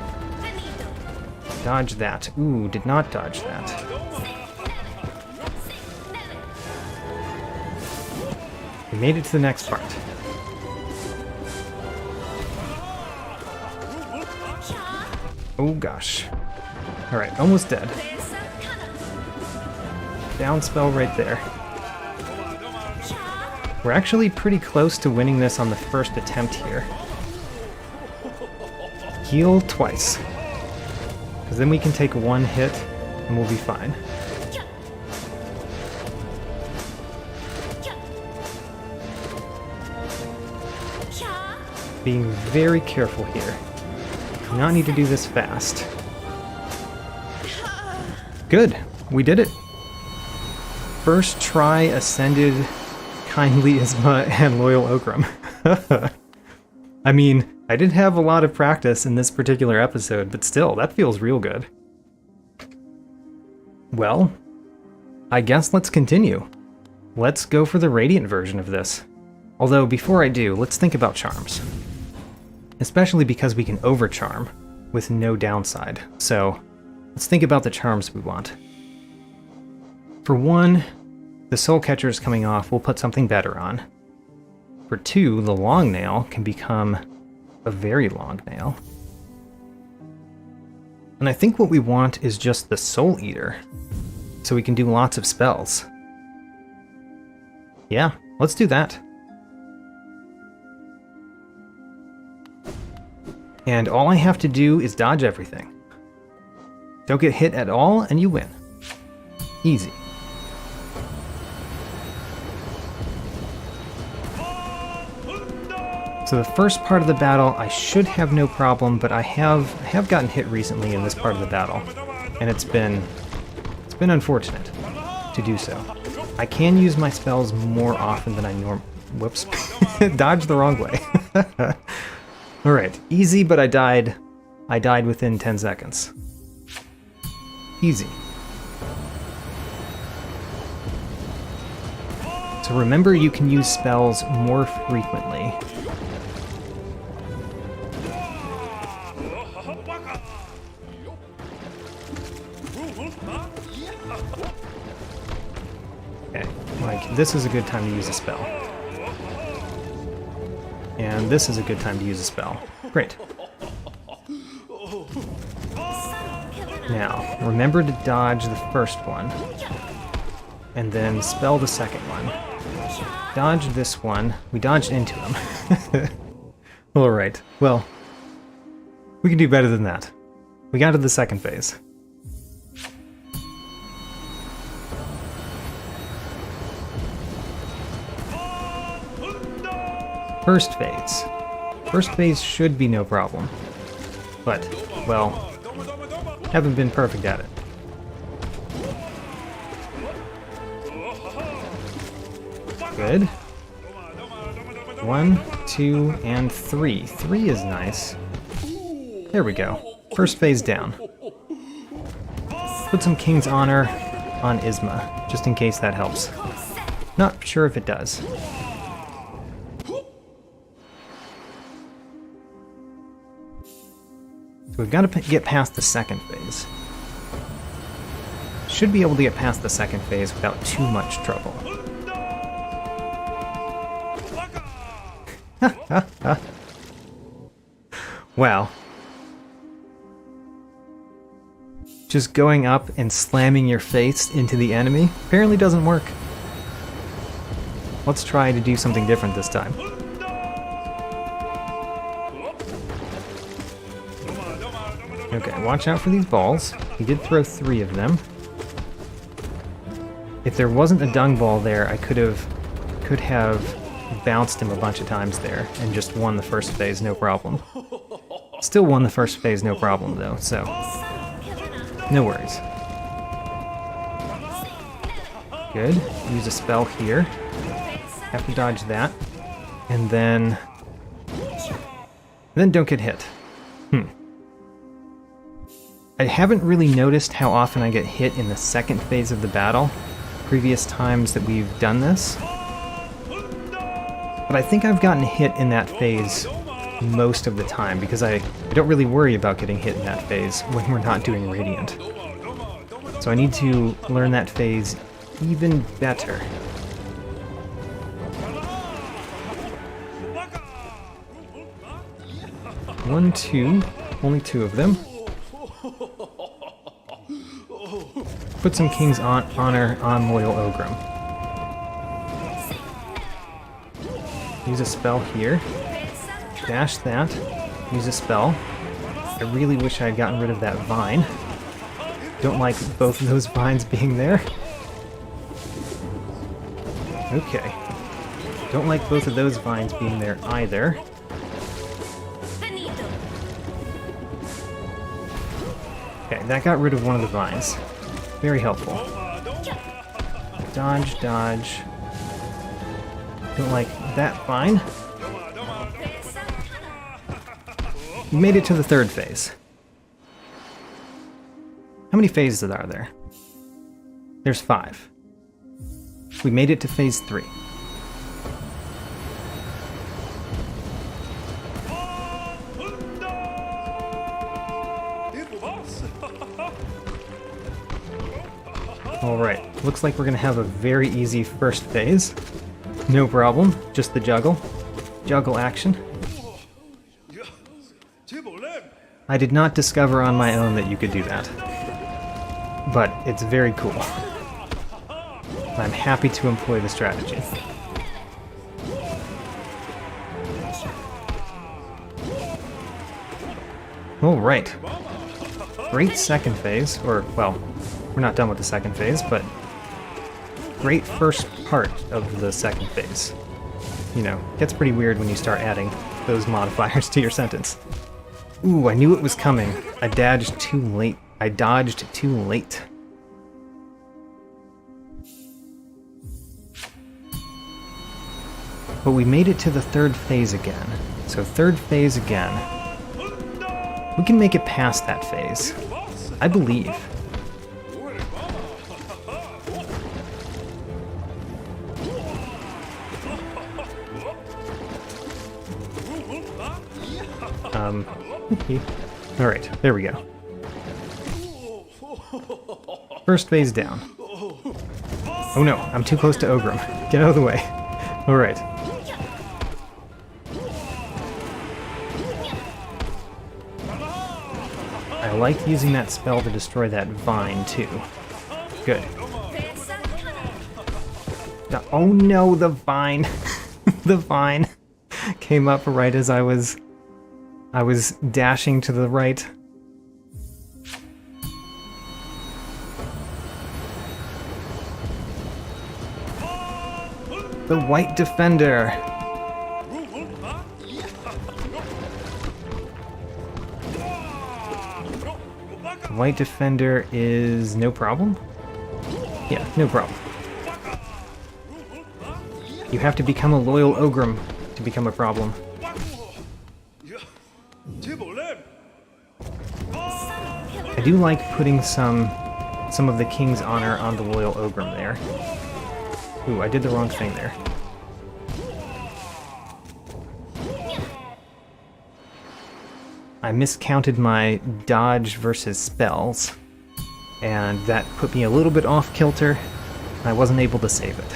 Dodge that. Ooh, did not dodge that. We made it to the next part. Oh gosh. Alright, almost dead. Down spell right there. We're actually pretty close to winning this on the first attempt here. Heal twice. Because then we can take 1 hit and we'll be fine. Being very careful here. Do not need to do this fast. Good, we did it. First try Ascended Kindly Isma and Loyal Okram. I mean, I did have a lot of practice in this particular episode, but still, that feels real good. Well, I guess let's continue. Let's go for the Radiant version of this. Although, before I do, let's think about charms. Especially because we can overcharm with no downside. So, let's think about the charms we want. For 1, the Soul Catcher is coming off, we'll put something better on. For 2, the Long Nail can become a very long nail. And I think what we want is just the Soul Eater, so we can do lots of spells. Yeah, let's do that. And all I have to do is dodge everything. Don't get hit at all, and you win. Easy. So the first part of the battle, I should have no problem, but I have gotten hit recently in this part of the battle, and it's been unfortunate to do so. I can use my spells more often than I whoops, dodged the wrong way. All right, easy, but I died within 10 seconds. Easy. So remember, you can use spells more frequently. Okay, like this is a good time to use a spell. And this is a good time to use a spell. Great. Now, remember to dodge the first one, and then spell the second one. Dodge this one. We dodged into him. Alright, well, we can do better than that. We got to the second phase. First phase. First phase should be no problem. But, well, haven't been perfect at it. Good. 1, 2, and 3. 3 is nice. There we go. First phase down. Put some King's Honor on Isma, just in case that helps. Not sure if it does. So we've got to get past the second phase. Should be able to get past the second phase without too much trouble. Wow. Just going up and slamming your face into the enemy apparently doesn't work. Let's try to do something different this time. Okay, watch out for these balls. He did throw 3 of them. If there wasn't a dung ball there, I could have bounced him a bunch of times there and just won the first phase, no problem. Still won the first phase, no problem though, so no worries. Good. Use a spell here. Have to dodge that. And then don't get hit. I haven't really noticed how often I get hit in the second phase of the battle, previous times that we've done this. But I think I've gotten hit in that phase most of the time, because I don't really worry about getting hit in that phase when we're not doing Radiant. So I need to learn that phase even better. One, two, only two of them. Put some King's Honor on Loyal Ogrim. Use a spell here. Dash that. Use a spell. I really wish I had gotten rid of that vine. Don't like both of those vines being there. Okay. Don't like both of those vines being there either. Okay, that got rid of one of the vines. Very helpful. Dodge, dodge. Don't like that vine. We made it to the third phase. How many phases are there? There's 5. We made it to phase 3. Alright, looks like we're gonna have a very easy first phase. No problem, just the juggle. Juggle action. I did not discover on my own that you could do that. But it's very cool. I'm happy to employ the strategy. Alright. Great second phase, or, well, we're not done with the second phase, but great first part of the second phase. You know, it gets pretty weird when you start adding those modifiers to your sentence. Ooh, I knew it was coming. I dodged too late. But we made it to the third phase again. So third phase again. We can make it past that phase. I believe. Alright, there we go. First phase down. Oh no, I'm too close to Ogrim. Get out of the way. Alright. I like using that spell to destroy that vine, too. Good. Oh no, the vine! The vine came up right as I was dashing to the right. The White Defender! The White Defender is no problem? Yeah, no problem. You have to become a loyal Ogrim to become a problem. I do like putting some of the King's Honor on the loyal Ogrim there. Ooh, I did the wrong thing there. I miscounted my dodge versus spells, and that put me a little bit off kilter. I wasn't able to save it.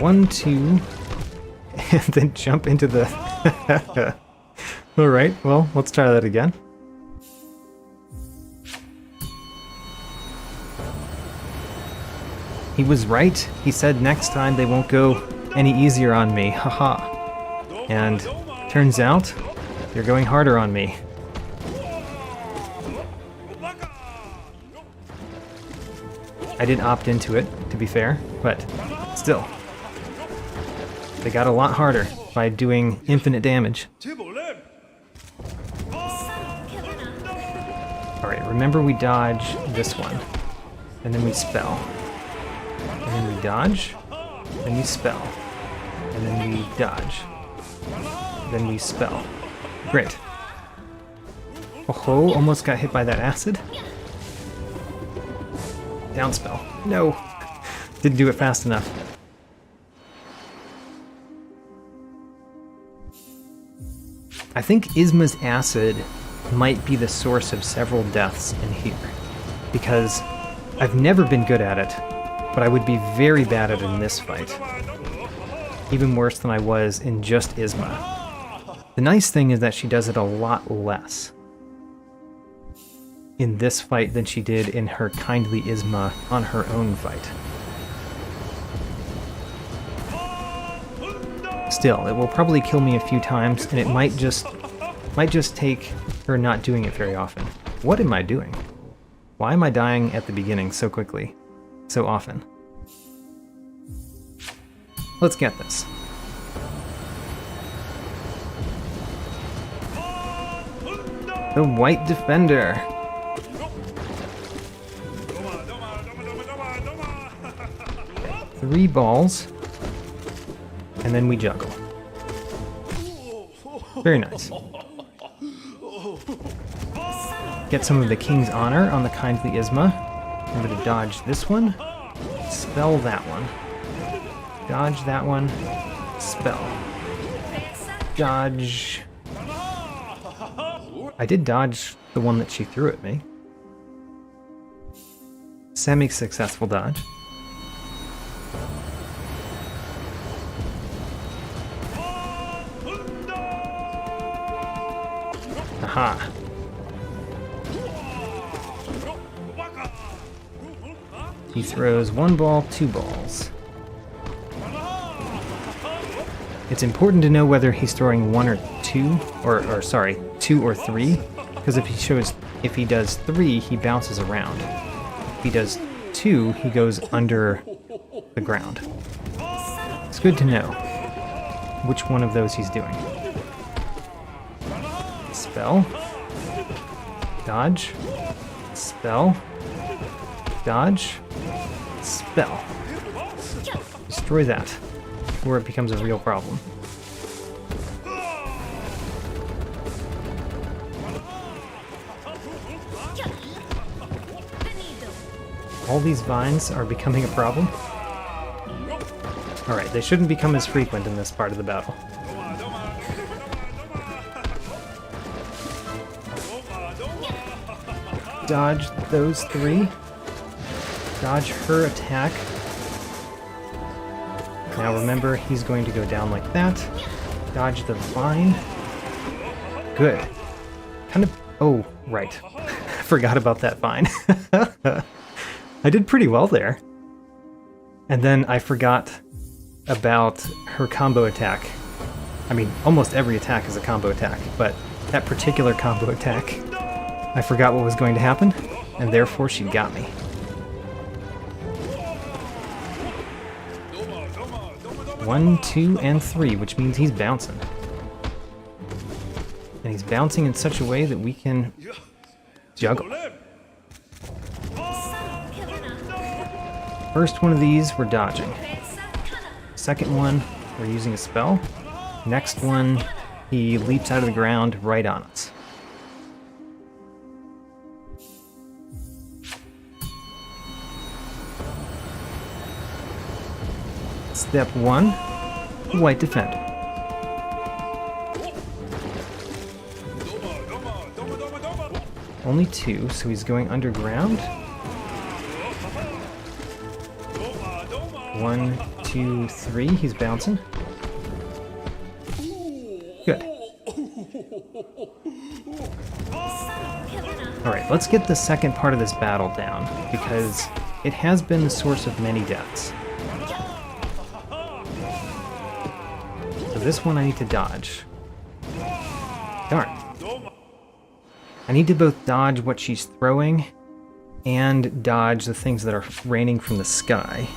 One, two, and then jump into the... Alright, well, let's try that again. He was right. He said next time they won't go any easier on me. Haha. And turns out, they're going harder on me. I did opt into it, to be fair, but still. They got a lot harder by doing infinite damage. Alright, remember we dodge this one. and then we spell. And then we dodge, then we spell. And then we dodge. Then we spell. Great. Oh, almost got hit by that acid. Down spell. No. Didn't do it fast enough. I think Isma's acid might be the source of several deaths in here, because I've never been good at it, but I would be very bad at it in this fight. Even worse than I was in just Isma. The nice thing is that she does it a lot less in this fight than she did in her kindly Isma on her own fight. Still, it will probably kill me a few times, and it might just take her not doing it very often. What am I doing? Why am I dying at the beginning so quickly, so often? Let's get this. The White Defender. Three balls. And then we juggle. Very nice. Get some of the King's Honor on the kindly Isma. I'm going to dodge this one. Spell that one. Dodge that one. Spell. Dodge. I did dodge the one that she threw at me. Semi-successful dodge. Aha. He throws one ball, two balls. It's important to know whether he's throwing one or two, or sorry, two or three, because if he does three, he bounces around. If he does two, he goes under the ground. It's good to know which one of those he's doing. Spell. Dodge. Spell. Dodge. Spell. Destroy that, or it becomes a real problem. All these vines are becoming a problem. Alright, they shouldn't become as frequent in this part of the battle. Dodge those three. Dodge her attack. Now remember, he's going to go down like that. Dodge the vine. Good. Kind of... Oh, right. Forgot about that vine. I did pretty well there. And then I forgot about her combo attack. I mean, almost every attack is a combo attack, but that particular combo attack, I forgot what was going to happen, and therefore she got me. One, two, and three, which means he's bouncing. And he's bouncing in such a way that we can juggle. First one of these, we're dodging. Second one, we're using a spell. Next one, he leaps out of the ground right on us. Step one, White Defender. Only two, so he's going underground. One, two, three, he's bouncing. Good. Alright, let's get the second part of this battle down, because it has been the source of many deaths. So this one I need to dodge. Darn. I need to both dodge what she's throwing and dodge the things that are raining from the sky.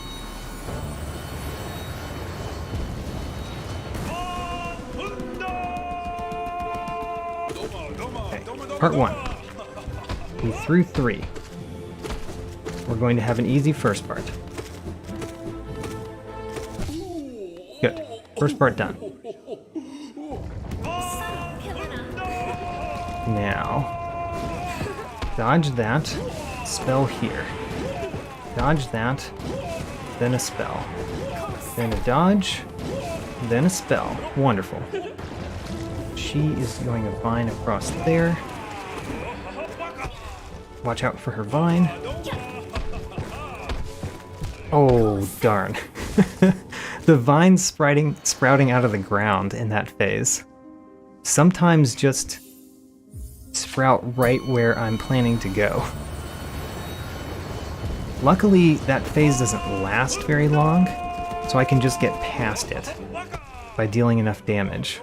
Okay, part one. We threw three. we're going to have an easy first part. Good. First part done. Now, dodge that, spell here. Dodge that, then a spell. Then a dodge, then a spell. Wonderful. She is going to vine across there. Watch out for her vine. Oh, darn. The vines sprouting out of the ground in that phase sometimes just sprout right where I'm planning to go. Luckily, that phase doesn't last very long, so I can just get past it by dealing enough damage.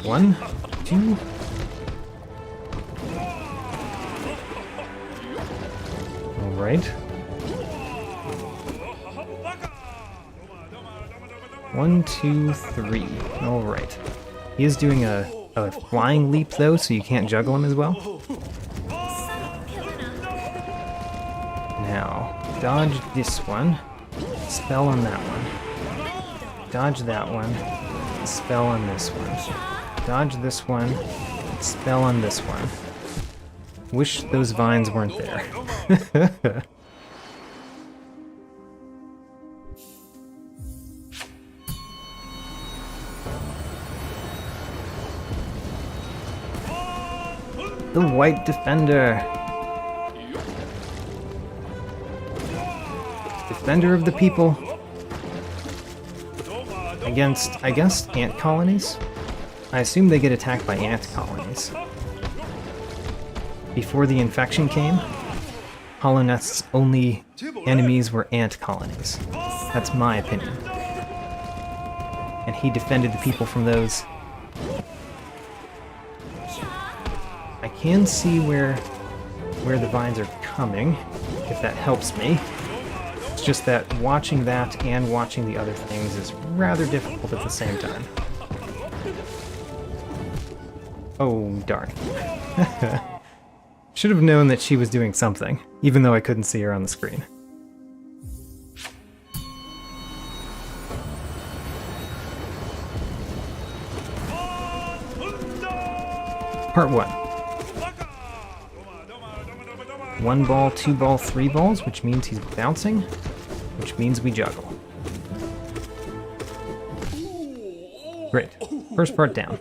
1, 2... Alright. 1, 2, 3. Alright. He is doing a flying leap though, so you can't juggle him as well. Now, dodge this one. Spell on that one. Dodge that one. Spell on this one. Dodge this one. Spell on this one. Wish those vines weren't there. The White Defender. Defender of the people. Against, I guess, ant colonies? I assume they get attacked by ant colonies. Before the infection came, Hollow Nest's only enemies were ant colonies. That's my opinion. And he defended the people from those. I can see where the vines are coming, if that helps me. It's just that watching that and watching the other things is rather difficult at the same time. Oh, darn. Should have known that she was doing something, even though I couldn't see her on the screen. Part 1. 1 ball, 2 ball, 3 balls, which means he's bouncing, which means we juggle. Great. First part down.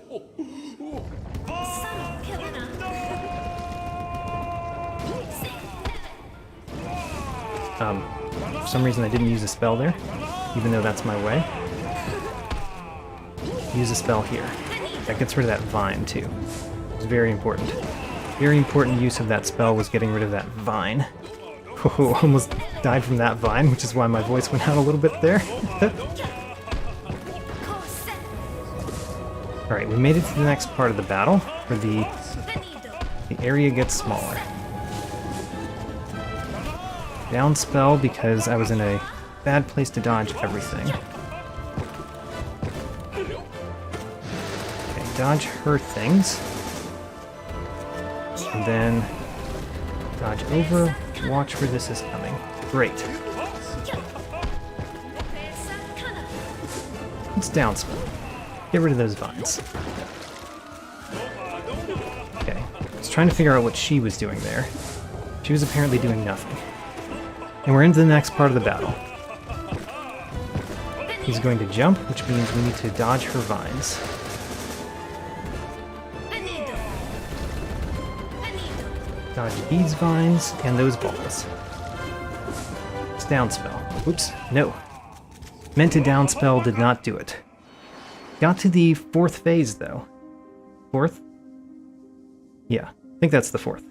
For some reason I didn't use a spell there, even though that's my way. Use a spell here. That gets rid of that vine, too. It's very important. Very important use of that spell was getting rid of that vine. Oh, almost died from that vine, which is why my voice went out a little bit there. Alright, we made it to the next part of the battle, where the area gets smaller. Down spell because I was in a bad place to dodge everything. Okay, dodge her things. And then dodge over, watch where this is coming. Great. It's down spell. Get rid of those vines. Okay, I was trying to figure out what she was doing there. She was apparently doing nothing. And we're into the next part of the battle. He's going to jump, which means we need to dodge her vines. Dodge these vines and those balls. It's downspell. Oops, no. Meant to downspell, did not do it. Got to the 4th phase, though. 4th? Yeah, I think that's the 4th.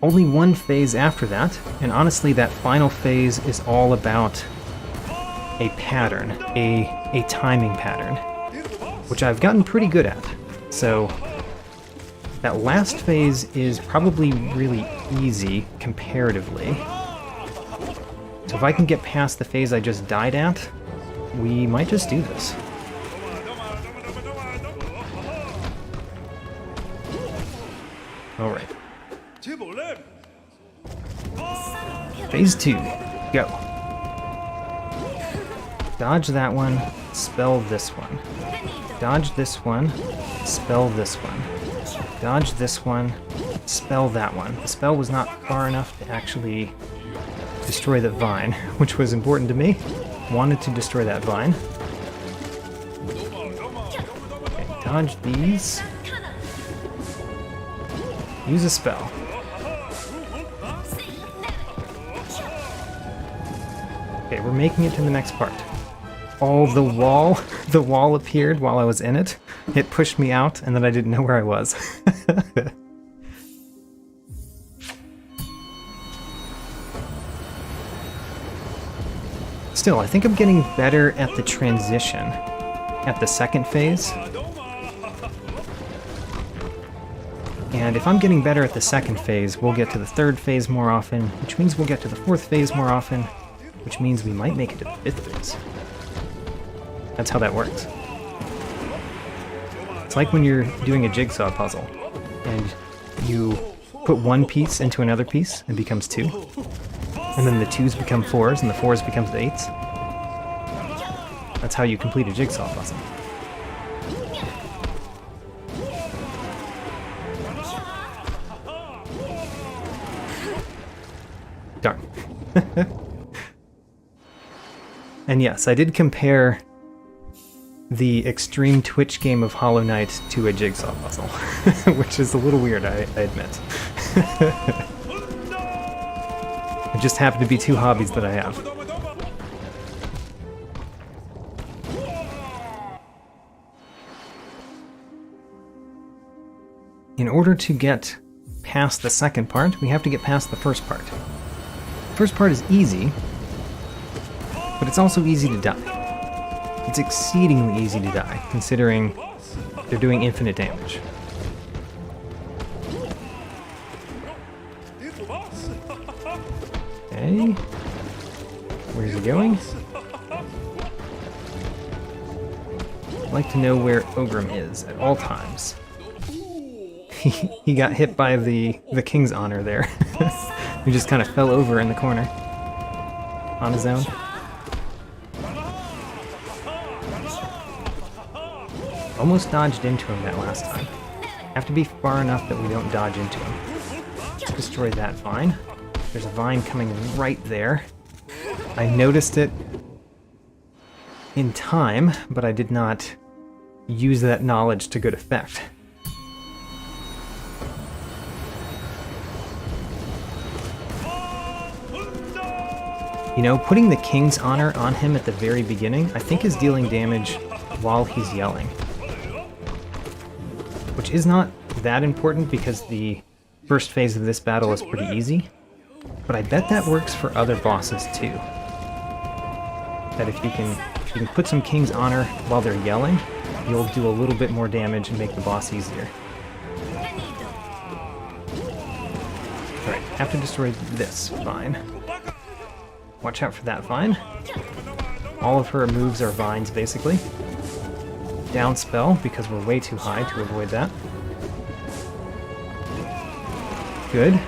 Only 1 phase after that, and honestly that final phase is all about a pattern, a timing pattern, which I've gotten pretty good at. So that last phase is probably really easy comparatively. So if I can get past the phase I just died at, we might just do this. Phase 2. Go. Dodge that one, spell this one. Dodge this one, spell this one. Dodge this one, spell that one. The spell was not far enough to actually destroy the vine, which was important to me. Wanted to destroy that vine. Okay, dodge these. Use a spell. Okay, we're making it to the next part. Oh, the wall appeared while I was in it. It pushed me out, and then I didn't know where I was. Still, I think I'm getting better at the transition at the second phase. And if I'm getting better at the second phase, we'll get to the third phase more often, which means we'll get to the fourth phase more often, which means we might make it to the fifth phase. That's how that works. It's like when you're doing a jigsaw puzzle, and you put one piece into another piece, it becomes two. And then the 2s become 4s, and the 4s becomes the 8s. That's how you complete a jigsaw puzzle. Darn. And yes, I did compare the extreme Twitch game of Hollow Knight to a jigsaw puzzle, which is a little weird, I admit. It just happened to be two hobbies that I have. In order to get past the second part, we have to get past the first part. The first part is easy, but it's also easy to die. It's exceedingly easy to die, considering they're doing infinite damage. Okay. Where's he going? I'd like to know where Ogrim is at all times. He got hit by the King's Honor there. He just kind of fell over in the corner on his own. Almost dodged into him that last time. Have to be far enough that we don't dodge into him. Let's destroy that vine. There's a vine coming right there. I noticed it in time, but I did not use that knowledge to good effect. You know, putting the King's Honor on him at the very beginning, I think is dealing damage while he's yelling. Which is not that important because the first phase of this battle is pretty easy. But I bet that works for other bosses too. That if you can put some King's Honor while they're yelling, you'll do a little bit more damage and make the boss easier. Alright, have to destroy this vine. Watch out for that vine. All of her moves are vines, basically. Down spell, because we're way too high to avoid that. Good.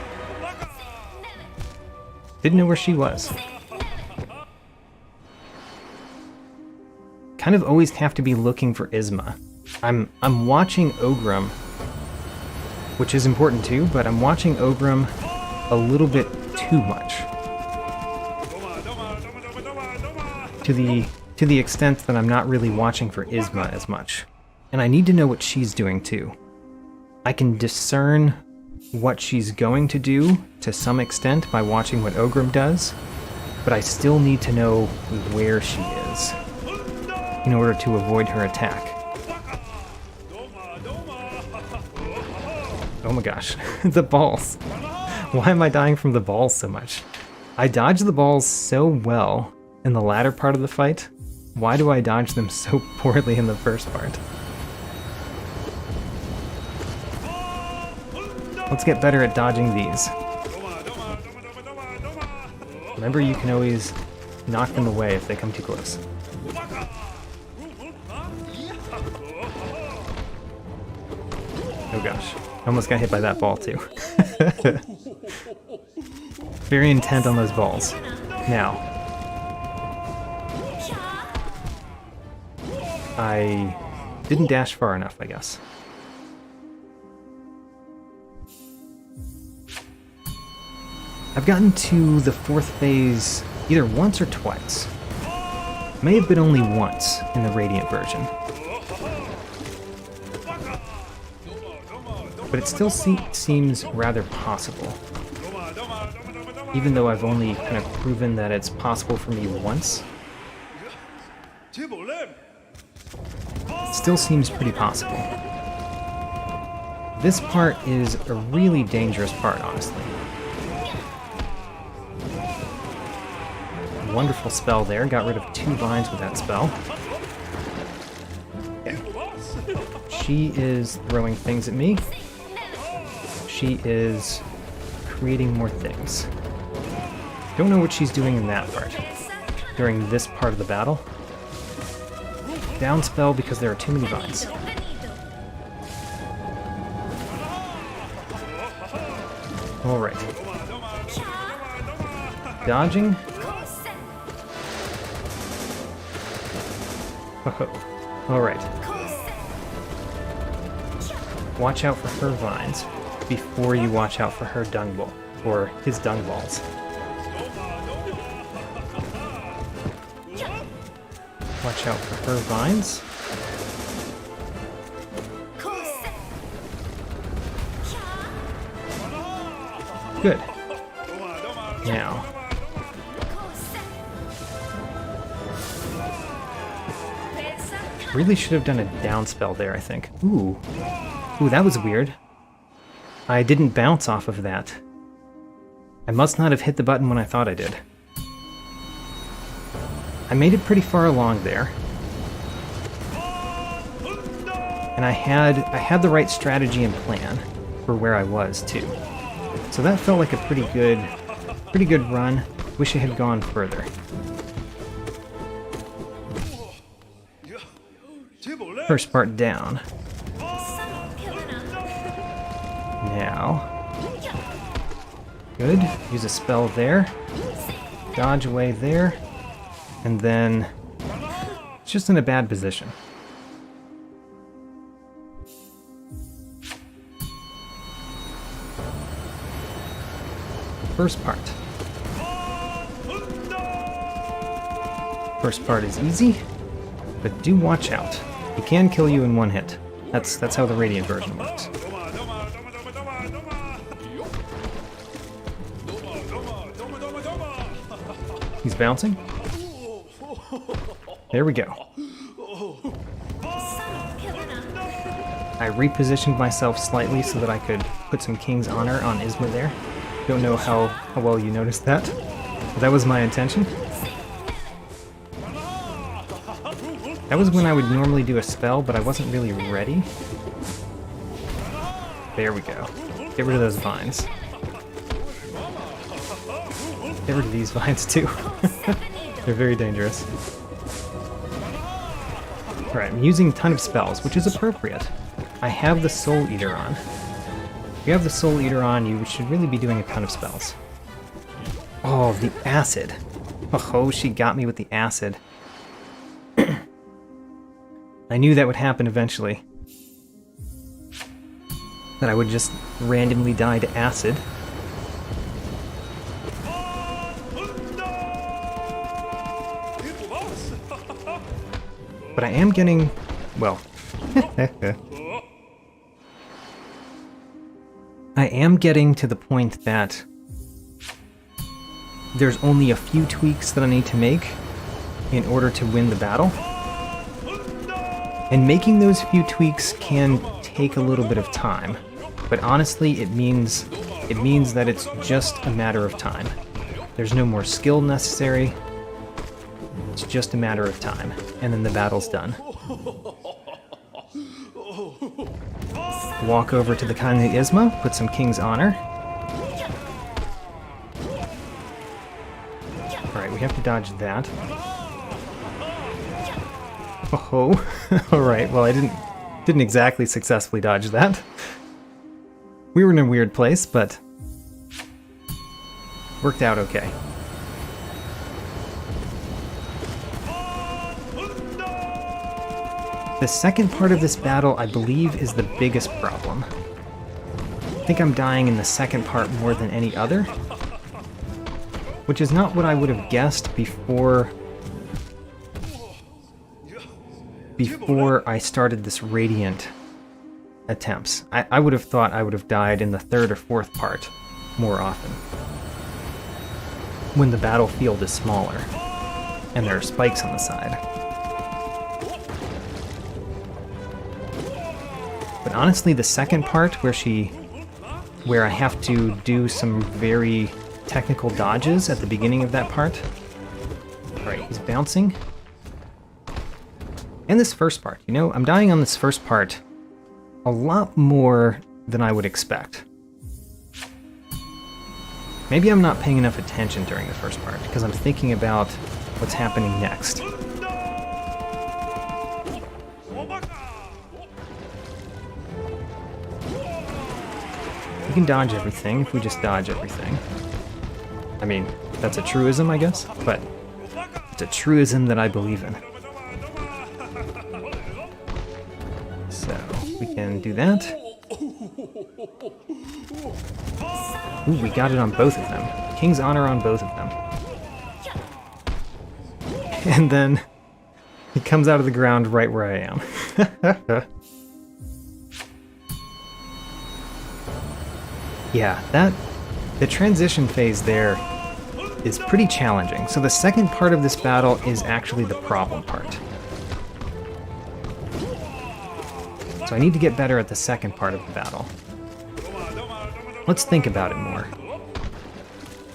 Didn't know where she was. Kind of always have to be looking for Isma. I'm watching Ogrim, which is important too, but I'm watching Ogrim a little bit too much. To the extent that I'm not really watching for Isma as much. And I need to know what she's doing too. I can discern what she's going to do to some extent by watching what Ogrim does, but I still need to know where she is in order to avoid her attack. Oh my gosh, the balls. Why am I dying from the balls so much? I dodge the balls so well in the latter part of the fight. Why do I dodge them so poorly in the first part? Let's get better at dodging these. Remember, you can always knock them away if they come too close. Oh gosh, I almost got hit by that ball too. Very intent on those balls. Now, I didn't dash far enough, I guess. I've gotten to the 4th phase either once or twice. May have been only once in the Radiant version. But it still seems rather possible. Even though I've only kind of proven that it's possible for me once. It still seems pretty possible. This part is a really dangerous part, honestly. Wonderful spell there. Got rid of 2 vines with that spell. Okay. She is throwing things at me. She is creating more things. Don't know what she's doing in that part. During this part of the battle. Down spell because there are too many vines. Alright. Dodging. Oh, alright. Watch out for her vines before you watch out for her dung ball, or his dung balls. Watch out for her vines. Good. Now. Really should have done a down spell there, I think. Ooh. Ooh, that was weird. I didn't bounce off of that. I must not have hit the button when I thought I did. I made it pretty far along there. And I had the right strategy and plan for where I was, too. So that felt like a pretty good run. Wish I had gone further. First part down. Now. Good. Use a spell there. Dodge away there. And then it's just in a bad position. First part. First part is easy, but do watch out. He can kill you in one hit. That's how the Radiant version works. He's bouncing. There we go. I repositioned myself slightly so that I could put some King's Honor on Isma there. Don't know how well you noticed that, but that was my intention. That was when I would normally do a spell, but I wasn't really ready. There we go. Get rid of those vines. Get rid of these vines too. They're very dangerous. Alright, I'm using a ton of spells, which is appropriate. I have the Soul Eater on. If you have the Soul Eater on, you should really be doing a ton of spells. Oh, the acid. Oh, she got me with the acid. I knew that would happen eventually. That I would just randomly die to acid. But I am getting... well... I am getting to the point that there's only a few tweaks that I need to make in order to win the battle. And making those few tweaks can take a little bit of time, but honestly it means that it's just a matter of time. There's no more skill necessary, it's just a matter of time, and then the battle's done. Walk over to the kindly Isma, put some King's Honor. Alright, we have to dodge that. Oh, alright, well I didn't exactly successfully dodge that. We were in a weird place, but Worked out okay. The second part of this battle, I believe, is the biggest problem. I think I'm dying in the second part more than any other, which is not what I would have guessed before I started this Radiant attempts. I would have thought I would have died in the third or fourth part more often, when the battlefield is smaller and there are spikes on the side. But honestly, the second part where I have to do some very technical dodges at the beginning of that part. Alright, he's bouncing. And this first part, you know, I'm dying on this first part a lot more than I would expect. Maybe I'm not paying enough attention during the first part, because I'm thinking about what's happening next. We can dodge everything if we just dodge everything. I mean, that's a truism, I guess, but it's a truism that I believe in. So, we can do that. Ooh, we got it on both of them. King's Honor on both of them. And then he comes out of the ground right where I am. Yeah, the transition phase there is pretty challenging. So the second part of this battle is actually the problem part. So I need to get better at the second part of the battle. Let's think about it more.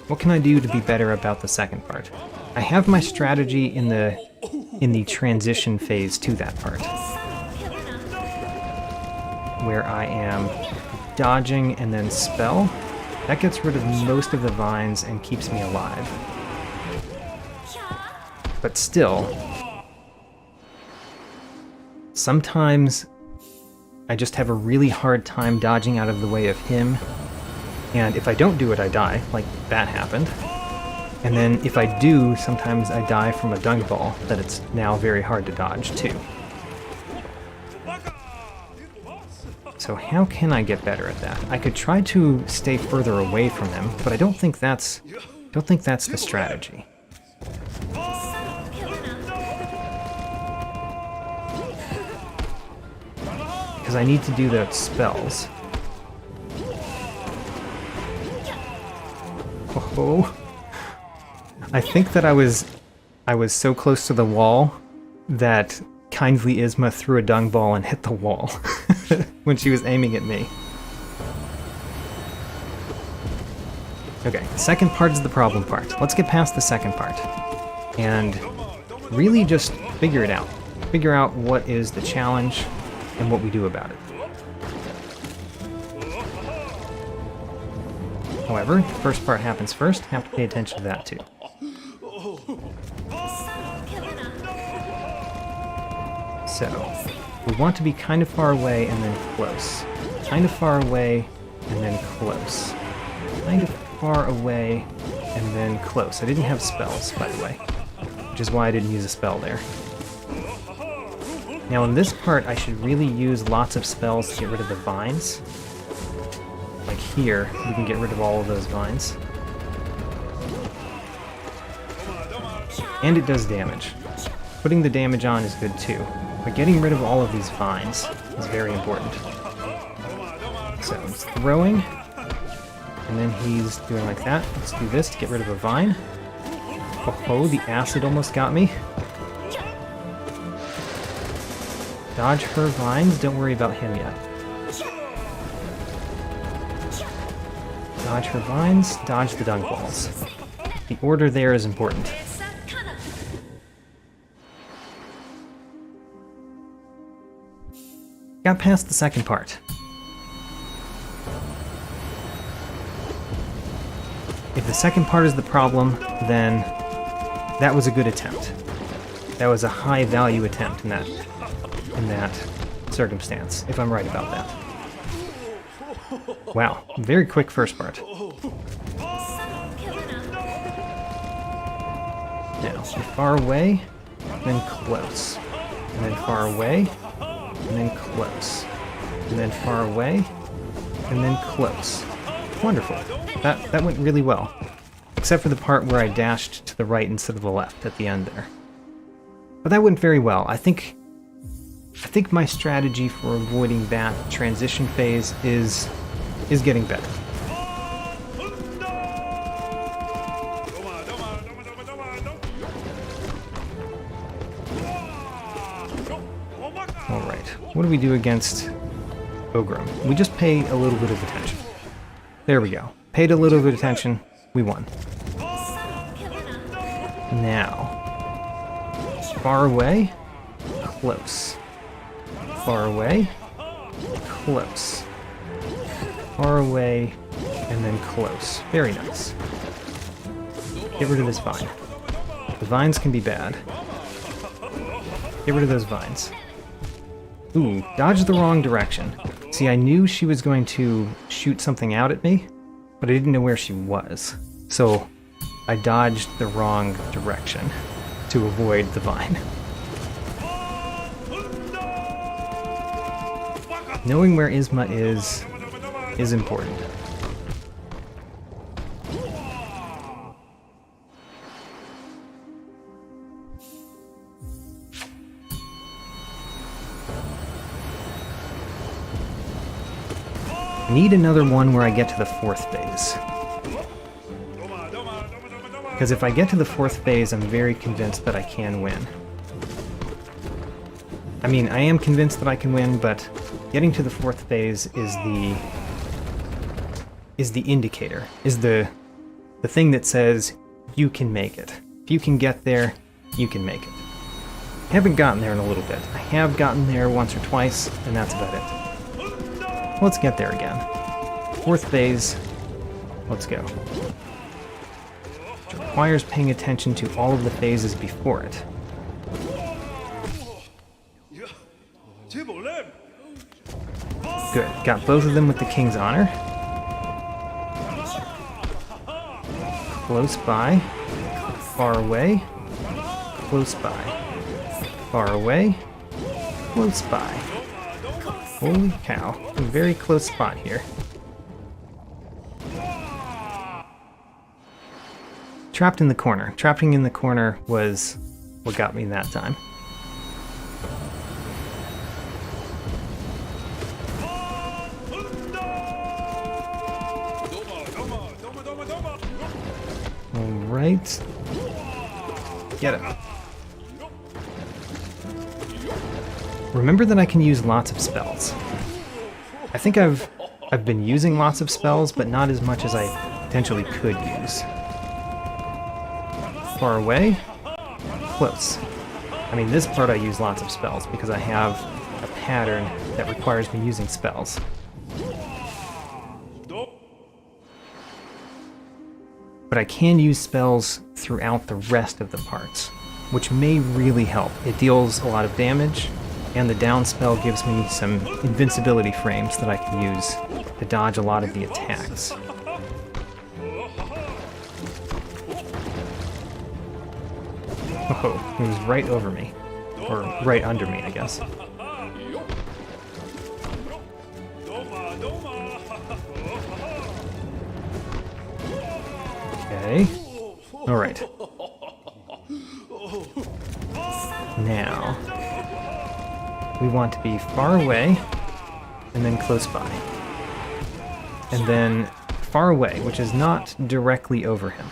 What can I do to be better about the second part? I have my strategy in the transition phase to that part, where I am dodging and then spell. That gets rid of most of the vines and keeps me alive. But still, sometimes I just have a really hard time dodging out of the way of him, and if I don't do it, I die, like that happened. And then if I do, sometimes I die from a dung ball that it's now very hard to dodge too. So how can I get better at that? I could try to stay further away from him, but I don't think that's the strategy. Because I need to do the spells. Oh, I think that I was so close to the wall that Kindly Isma threw a dung ball and hit the wall when she was aiming at me. Okay, the second part is the problem part. Let's get past the second part and really just figure it out. Figure out what is the challenge and what we do about it. However, the first part happens first. Have to pay attention to that too. So, we want to be kind of far away and then close. Kind of far away and then close. Kind of far away and then close. I didn't have spells, by the way, which is why I didn't use a spell there. Now in this part, I should really use lots of spells to get rid of the vines. Like here, we can get rid of all of those vines. And it does damage. Putting the damage on is good too. But getting rid of all of these vines is very important. So he's throwing, and then he's doing like that. Let's do this to get rid of a vine. Oh, the acid almost got me. Dodge her vines, don't worry about him yet. Dodge her vines, dodge the dung balls. The order there is important. Got past the second part. If the second part is the problem, then that was a good attempt. That was a high value attempt in that circumstance, if I'm right about that. Wow, very quick first part. Now, far away, then close. And then far away, and then close. And then far away, and then close. Wonderful. That went really well. Except for the part where I dashed to the right instead of the left at the end there. But that went very well. I think my strategy for avoiding that transition phase is getting better. Alright, what do we do against Ogrim? We just pay a little bit of attention. There we go. Paid a little bit of attention, we won. Now, far away, close. Far away, close. Far away, and then close. Very nice. Get rid of this vine. The vines can be bad. Get rid of those vines. Ooh, dodged the wrong direction. See, I knew she was going to shoot something out at me, but I didn't know where she was. So I dodged the wrong direction to avoid the vine. Knowing where Isma is important. I need another one where I get to the 4th phase. Because if I get to the 4th phase, I'm very convinced that I can win. I mean, I am convinced that I can win, but getting to the 4th phase is the indicator, is the thing that says you can make it. If you can get there, you can make it. I haven't gotten there in a little bit. I have gotten there once or twice, and that's about it. Let's get there again. 4th phase, let's go. It requires paying attention to all of the phases before it. Good, got both of them with the King's Honor. Close by, far away, close by, far away, close by. Holy cow, a very close spot here. Trapped in the corner. Trapping in the corner was what got me that time. Alright. Get him. Remember that I can use lots of spells. I think I've been using lots of spells, but not as much as I potentially could use. Far away, close. I mean, this part I use lots of spells because I have a pattern that requires me using spells. But I can use spells throughout the rest of the parts, which may really help. It deals a lot of damage, and the down spell gives me some invincibility frames that I can use to dodge a lot of the attacks. Oh, he was right over me. Or right under me, I guess. Okay. Alright. Now, we want to be far away, and then close by. And then far away, which is not directly over him.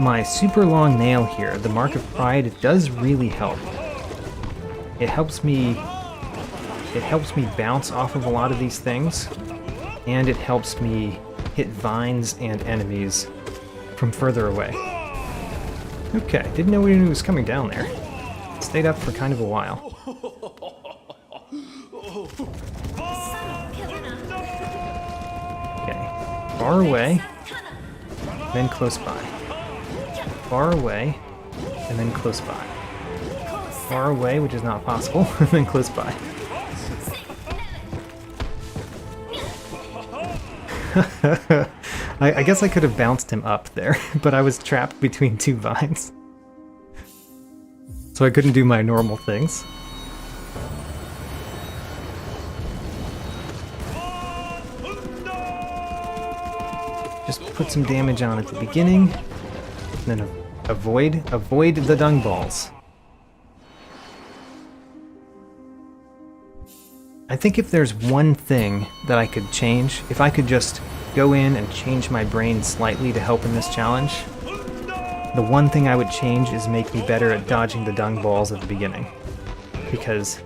My super long nail here, the Mark of Pride, does really help. It helps me bounce off of a lot of these things, and it helps me hit vines and enemies from further away. Okay, didn't know he was coming down there. Stayed up for kind of a while. Okay, far away, then close by. Far away, and then close by. Far away, which is not possible, and then close by. I guess I could have bounced him up there, but I was trapped between two vines. So I couldn't do my normal things. Just put some damage on at the beginning, and then avoid the dung balls. I think if there's one thing that I could change, if I could just go in and change my brain slightly to help in this challenge, the one thing I would change is make me better at dodging the dung balls at the beginning. Because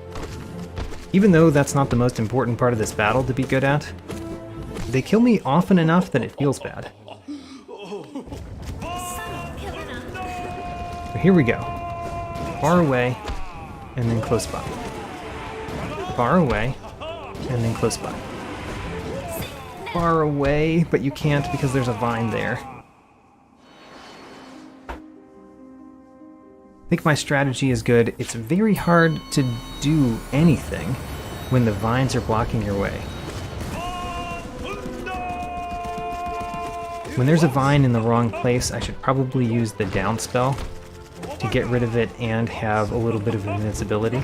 even though that's not the most important part of this battle to be good at, they kill me often enough that it feels bad. So here we go. Far away, and then close by. Far away, and then close by. Far away, but you can't because there's a vine there. I think my strategy is good. It's very hard to do anything when the vines are blocking your way. When there's a vine in the wrong place, I should probably use the down spell to get rid of it and have a little bit of invincibility.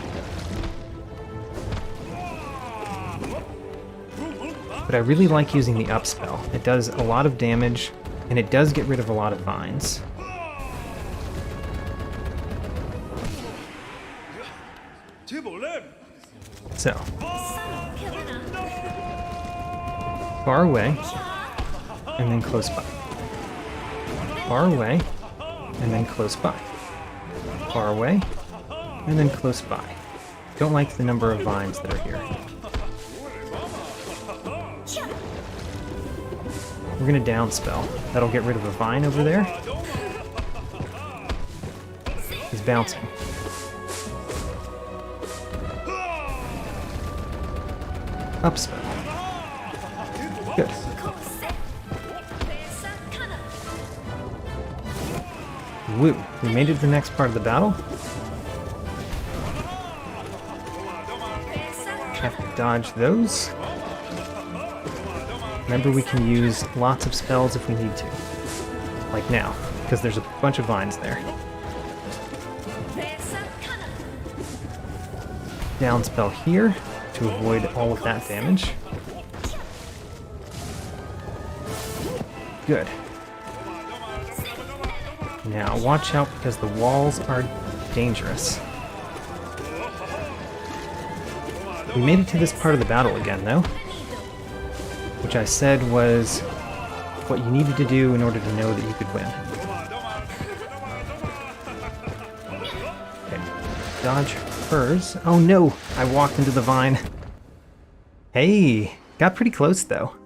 But I really like using the up spell. It does a lot of damage, and it does get rid of a lot of vines. So, far away, and then close by. Far away, and then close by. Far away, and then close by. Don't like the number of vines that are here. We're gonna down spell. That'll get rid of a vine over there. He's bouncing. Up spell. Good. Woo. We made it to the next part of the battle. Have to dodge those. Remember, we can use lots of spells if we need to. Like now, because there's a bunch of vines there. Down spell here to avoid all of that damage. Good. Now, watch out because the walls are dangerous. We made it to this part of the battle again, though. Which I said was what you needed to do in order to know that you could win. Okay. Dodge furs. Oh no! I walked into the vine. Hey! Got pretty close, though.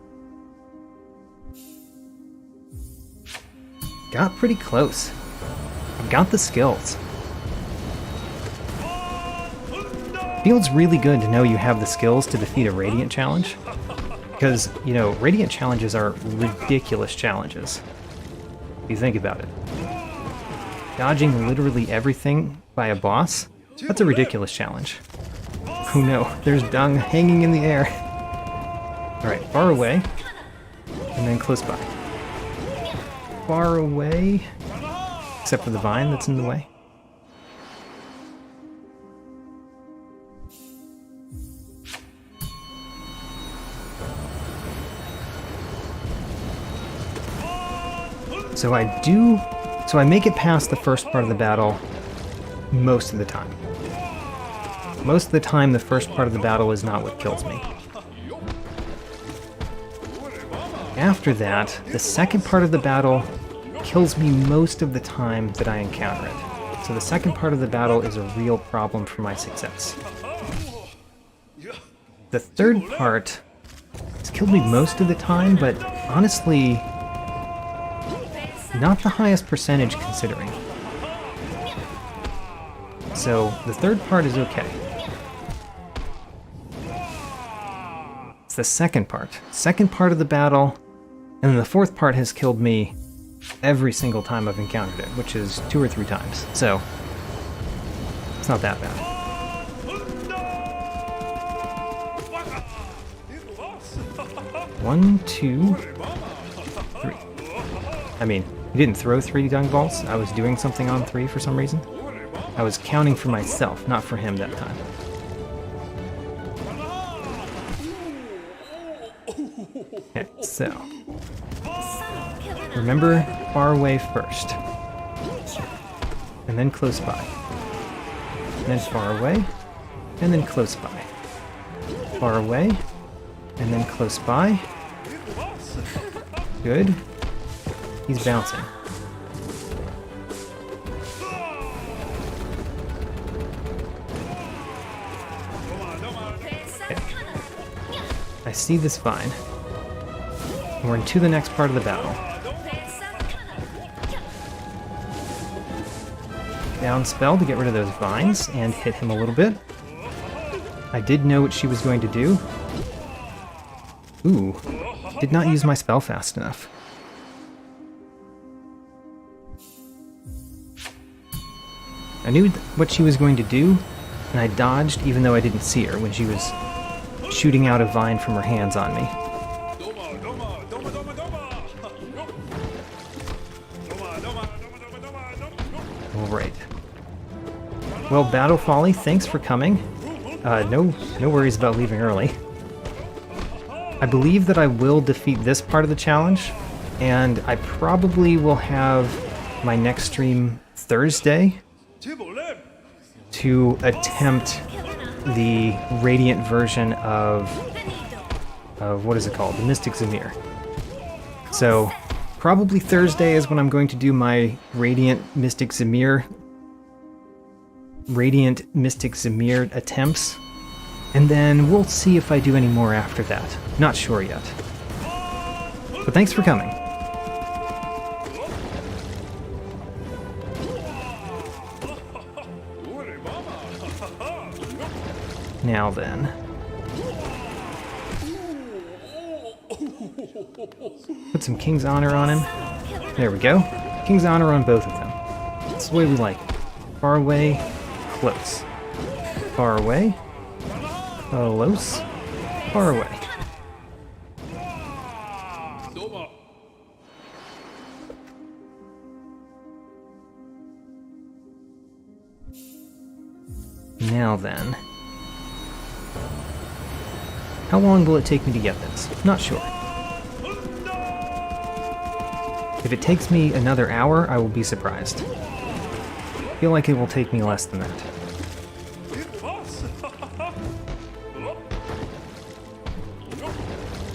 Got pretty close. I got the skills. Feels really good to know you have the skills to defeat a Radiant challenge. Because, you know, Radiant challenges are ridiculous challenges. If you think about it. Dodging literally everything by a boss? That's a ridiculous challenge. Oh no, there's dung hanging in the air. Alright, far away. And then close by. Far away. Except for the vine that's in the way. So I make it past the first part of the battle most of the time. Most of the time, the first part of the battle is not what kills me. After that, the second part of the battle kills me most of the time that I encounter it. So the second part of the battle is a real problem for my success. The third part has killed me most of the time, but honestly, not the highest percentage considering. So the third part is okay. It's the second part of the battle, and then the fourth part has killed me every single time I've encountered it, which is 2 or 3 times. So it's not that bad. 1, 2, 3. I mean, he didn't throw 3 dung balls. I was doing something on 3 for some reason. I was counting for myself, not for him that time. Okay, so remember far away first, and then close by, and then far away, and then close by, far away, and then close by. Good. He's bouncing. Okay. I see this vine. We're into the next part of the battle. Down spell to get rid of those vines and hit him a little bit. I did know what she was going to do. Ooh, did not use my spell fast enough. I knew what she was going to do, and I dodged even though I didn't see her when she was shooting out a vine from her hands on me. Alright. Well, Battle Folly, thanks for coming. No worries about leaving early. I believe that I will defeat this part of the challenge, and I probably will have my next stream Thursday to attempt the Radiant version of what is it called? The Mystic Zamir. So probably Thursday is when I'm going to do my Radiant Mystic Zamir attempts, and then we'll see if I do any more after that. Not sure yet. But thanks for coming. Now then. Put some King's Honor on him. There we go. King's Honor on both of them. That's the way we like it. Far away, close. Far away, close. Far away. Now then. How long will it take me to get this? Not sure. If it takes me another hour, I will be surprised. I feel like it will take me less than that.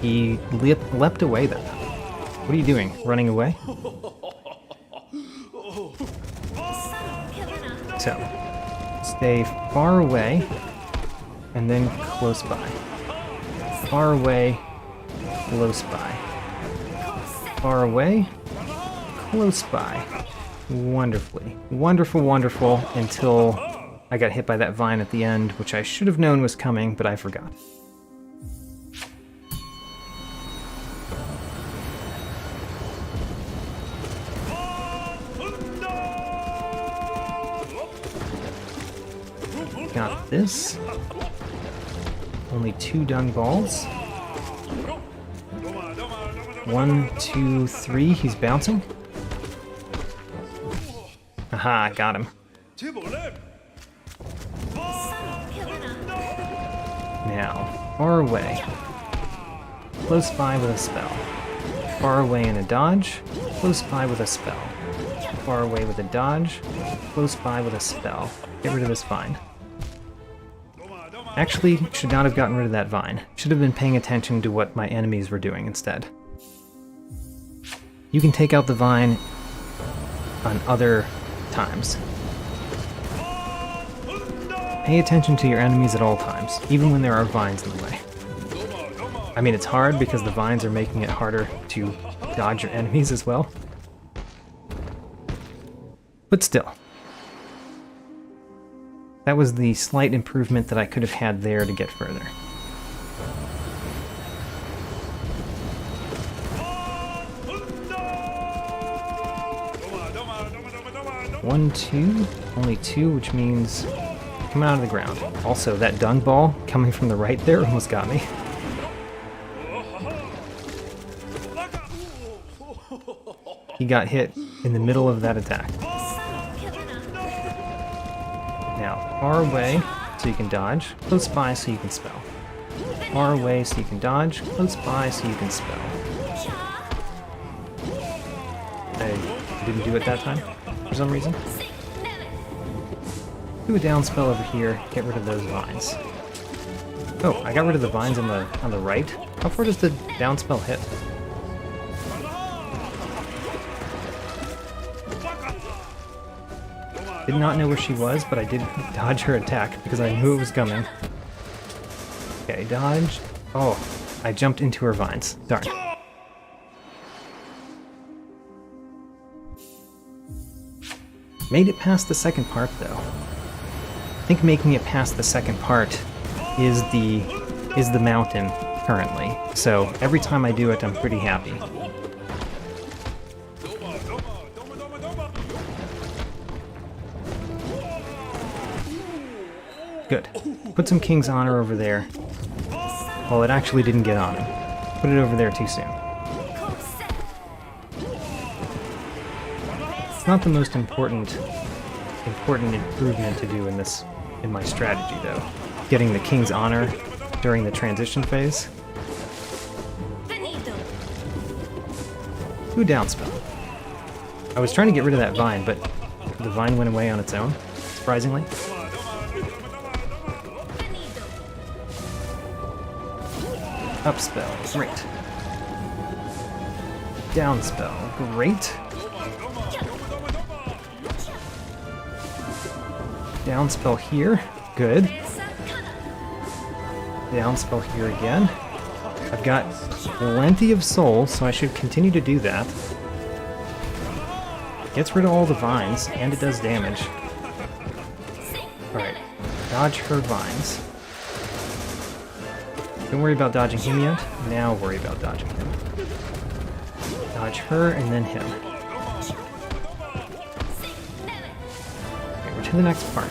He leapt away then. What are you doing? Running away? So, stay far away, and then close by. Far away, close by. Far away, close by. Wonderfully. Wonderful, wonderful, until I got hit by that vine at the end, which I should have known was coming, but I forgot. Got this. Only 2 dung balls. 1, 2, 3. He's bouncing. Aha, got him. Now, far away. Close by with a spell. Far away in a dodge. Close by with a spell. Far away with a dodge. Close by with a spell. Get rid of this vine. Actually, should not have gotten rid of that vine. Should have been paying attention to what my enemies were doing instead. You can take out the vine on other times. Pay attention to your enemies at all times, even when there are vines in the way. I mean, it's hard because the vines are making it harder to dodge your enemies as well. But still. That was the slight improvement that I could have had there to get further. One, 2, only 2, which means come out of the ground. Also, that dung ball coming from the right there almost got me. he got hit in the middle of that attack. Now, far away so you can dodge, close by so you can spell. Far away so you can dodge, close by so you can spell. I didn't do it that time, for some reason. Do a down spell over here, get rid of those vines. Oh, I got rid of the vines on the right. How far does the down spell hit? Did not know where she was, but I did dodge her attack because I knew it was coming. Okay, dodge. Oh, I jumped into her vines. Darn. Made it past the second part, though. I think making it past the second part is the mountain currently. So every time I do it, I'm pretty happy. Good. Put some King's Honor over there. Well, it actually didn't get on him. Put it over there too soon. It's not the most important improvement to do in my strategy, though. Getting the King's Honor during the transition phase. Ooh, downspell. I was trying to get rid of that vine, but the vine went away on its own, surprisingly. Upspell, great. Downspell, great. Downspell here, good. Downspell here again. I've got plenty of souls, so I should continue to do that. Gets rid of all the vines, and it does damage. Alright, dodge her vines. Don't worry about dodging him yet. Now worry about dodging him. Dodge her and then him. Okay, we're to the next part.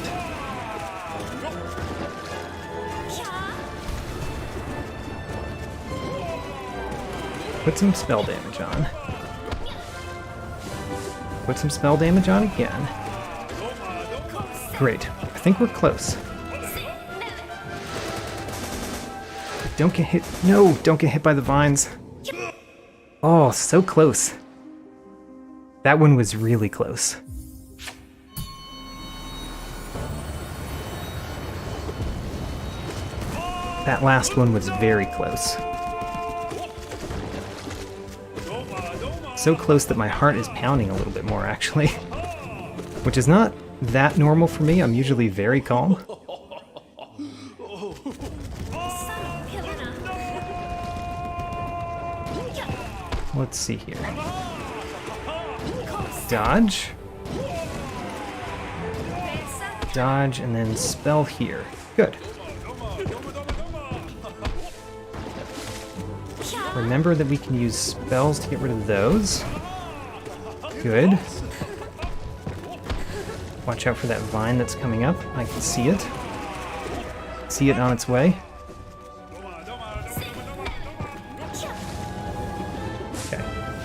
Put some spell damage on. Put some spell damage on again. Great. I think we're close. Don't get hit. No, don't get hit by the vines. Oh, so close. That one was really close. That last one was very close. So close that my heart is pounding a little bit more, actually. Which is not that normal for me. I'm usually very calm. Let's see here. Dodge. Dodge, and then spell here. Good. Remember that we can use spells to get rid of those. Good. Watch out for that vine that's coming up. I can see it. See it on its way.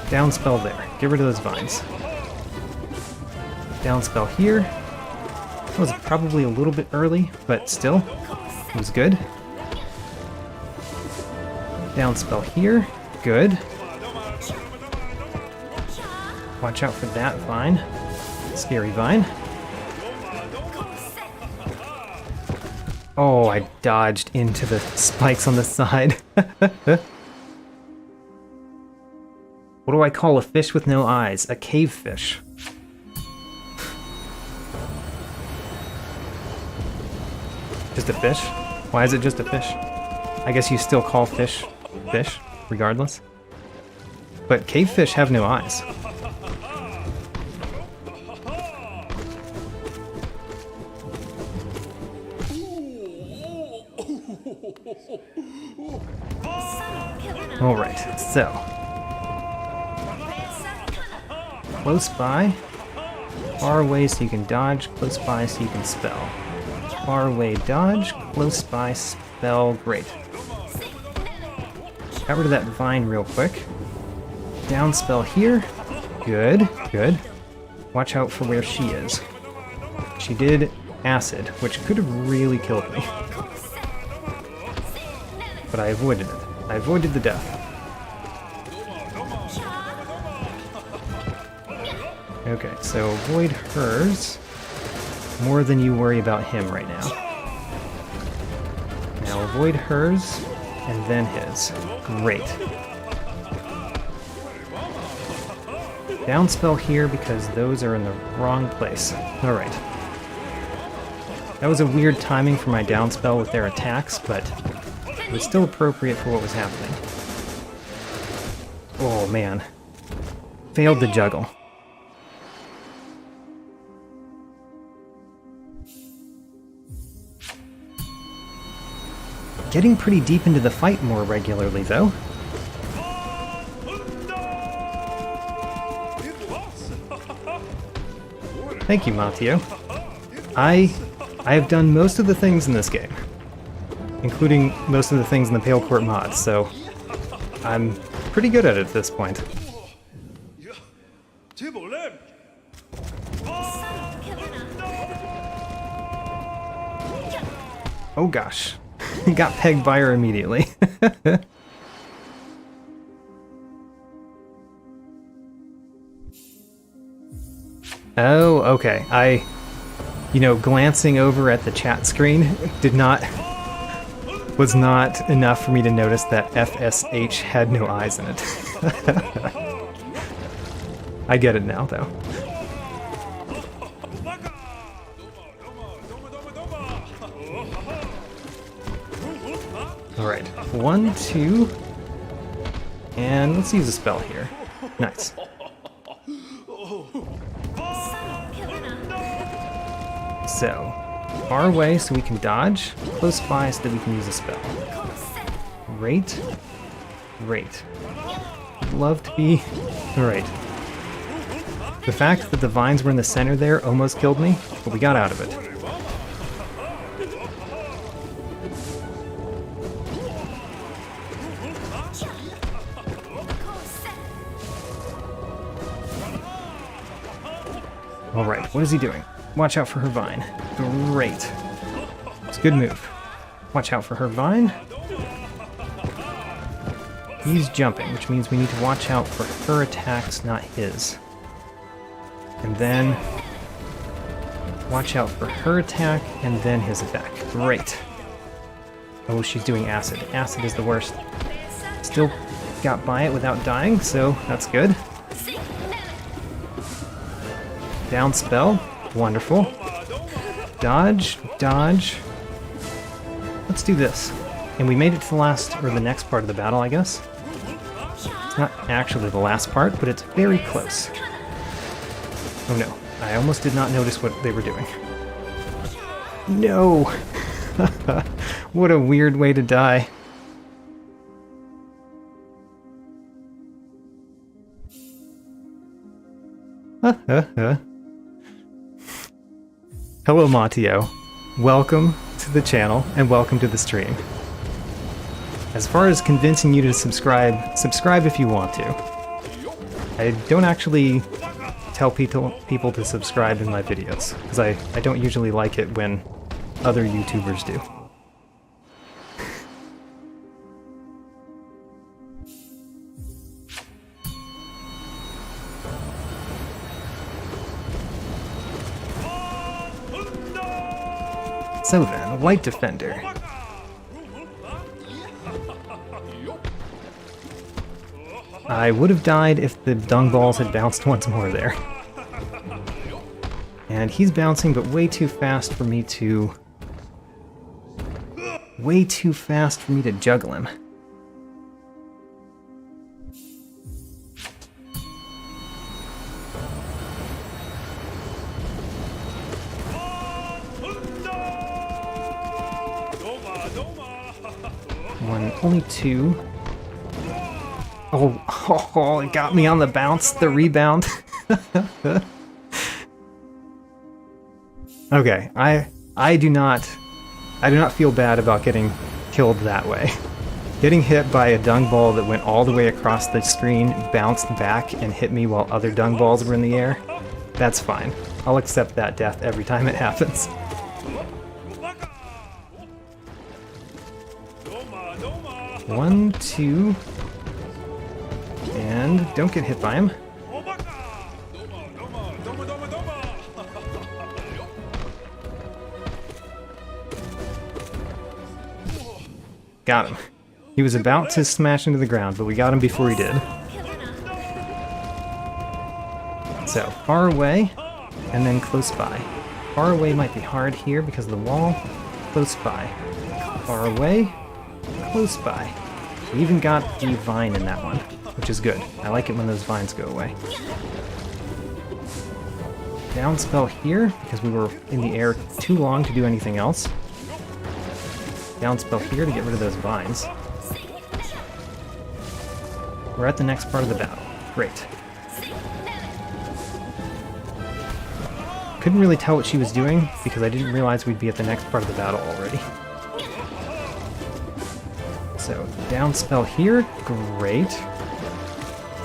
Downspell there. Get rid of those vines. Downspell here. That was probably a little bit early, but still, it was good. Downspell here. Good. Watch out for that vine. Scary vine. Oh, I dodged into the spikes on the side. What do I call a fish with no eyes? A cave fish. Just a fish? Why is it just a fish? I guess you still call fish, fish, regardless. But cave fish have no eyes. Alright, so. Close by. Far away so you can dodge, close by so you can spell. Far away dodge, close by spell, great. Got rid of that vine real quick. Down spell here. Good, good. Watch out for where she is. She did acid, which could have really killed me. But I avoided it. I avoided the death. Okay, so avoid hers more than you worry about him right now. Now avoid hers and then his. Great. Downspell here because those are in the wrong place. Alright. That was a weird timing for my downspell with their attacks, but it was still appropriate for what was happening. Oh man. Failed the juggle. Getting pretty deep into the fight more regularly, though. Thank you, Matteo. I have done most of the things in this game, including most of the things in the Pale Court mod, so I'm pretty good at it at this point. Oh gosh. Got pegged by her immediately. Oh, okay. Glancing over at the chat screen was not enough for me to notice that FSH had no eyes in it. I get it now, though. Alright, 1, 2, and let's use a spell here. Nice. So, far away so we can dodge, close by so that we can use a spell. Great. Great. Love to be... Alright. The fact that the vines were in the center there almost killed me, but we got out of it. Alright, what is he doing? Watch out for her vine. Great. It's a good move. Watch out for her vine. He's jumping, which means we need to watch out for her attacks, not his. And then watch out for her attack, and then his attack. Great. Oh, she's doing acid. Acid is the worst. Still got by it without dying, so that's good. Down spell. Wonderful. Dodge, dodge. Let's do this. And we made it to the last, or the next part of the battle, I guess. It's not actually the last part, but it's very close. Oh no, I almost did not notice what they were doing. No! What a weird way to die. Hello, Matteo. Welcome to the channel, and welcome to the stream. As far as convincing you to subscribe, subscribe if you want to. I don't actually tell people to subscribe in my videos, because I don't usually like it when other YouTubers do. So then, White Defender. I would have died if the dung balls had bounced once more there. And he's bouncing, but way too fast for me to... juggle him. Only two. Oh, it got me on the bounce, the rebound. Okay, I do not feel bad about getting killed that way. Getting hit by a dung ball that went all the way across the screen, bounced back, and hit me while other dung balls were in the air, that's fine. I'll accept that death every time it happens. One, two, and don't get hit by him. Got him. He was about to smash into the ground, but we got him before he did. So, far away, and then close by. Far away might be hard here because of the wall. Close by. Far away, close by. We even got the vine in that one, which is good. I like it when those vines go away. Down spell here, because we were in the air too long to do anything else. Down spell here to get rid of those vines. We're at the next part of the battle. Great. Couldn't really tell what she was doing because I didn't realize we'd be at the next part of the battle already. So, down spell here, great.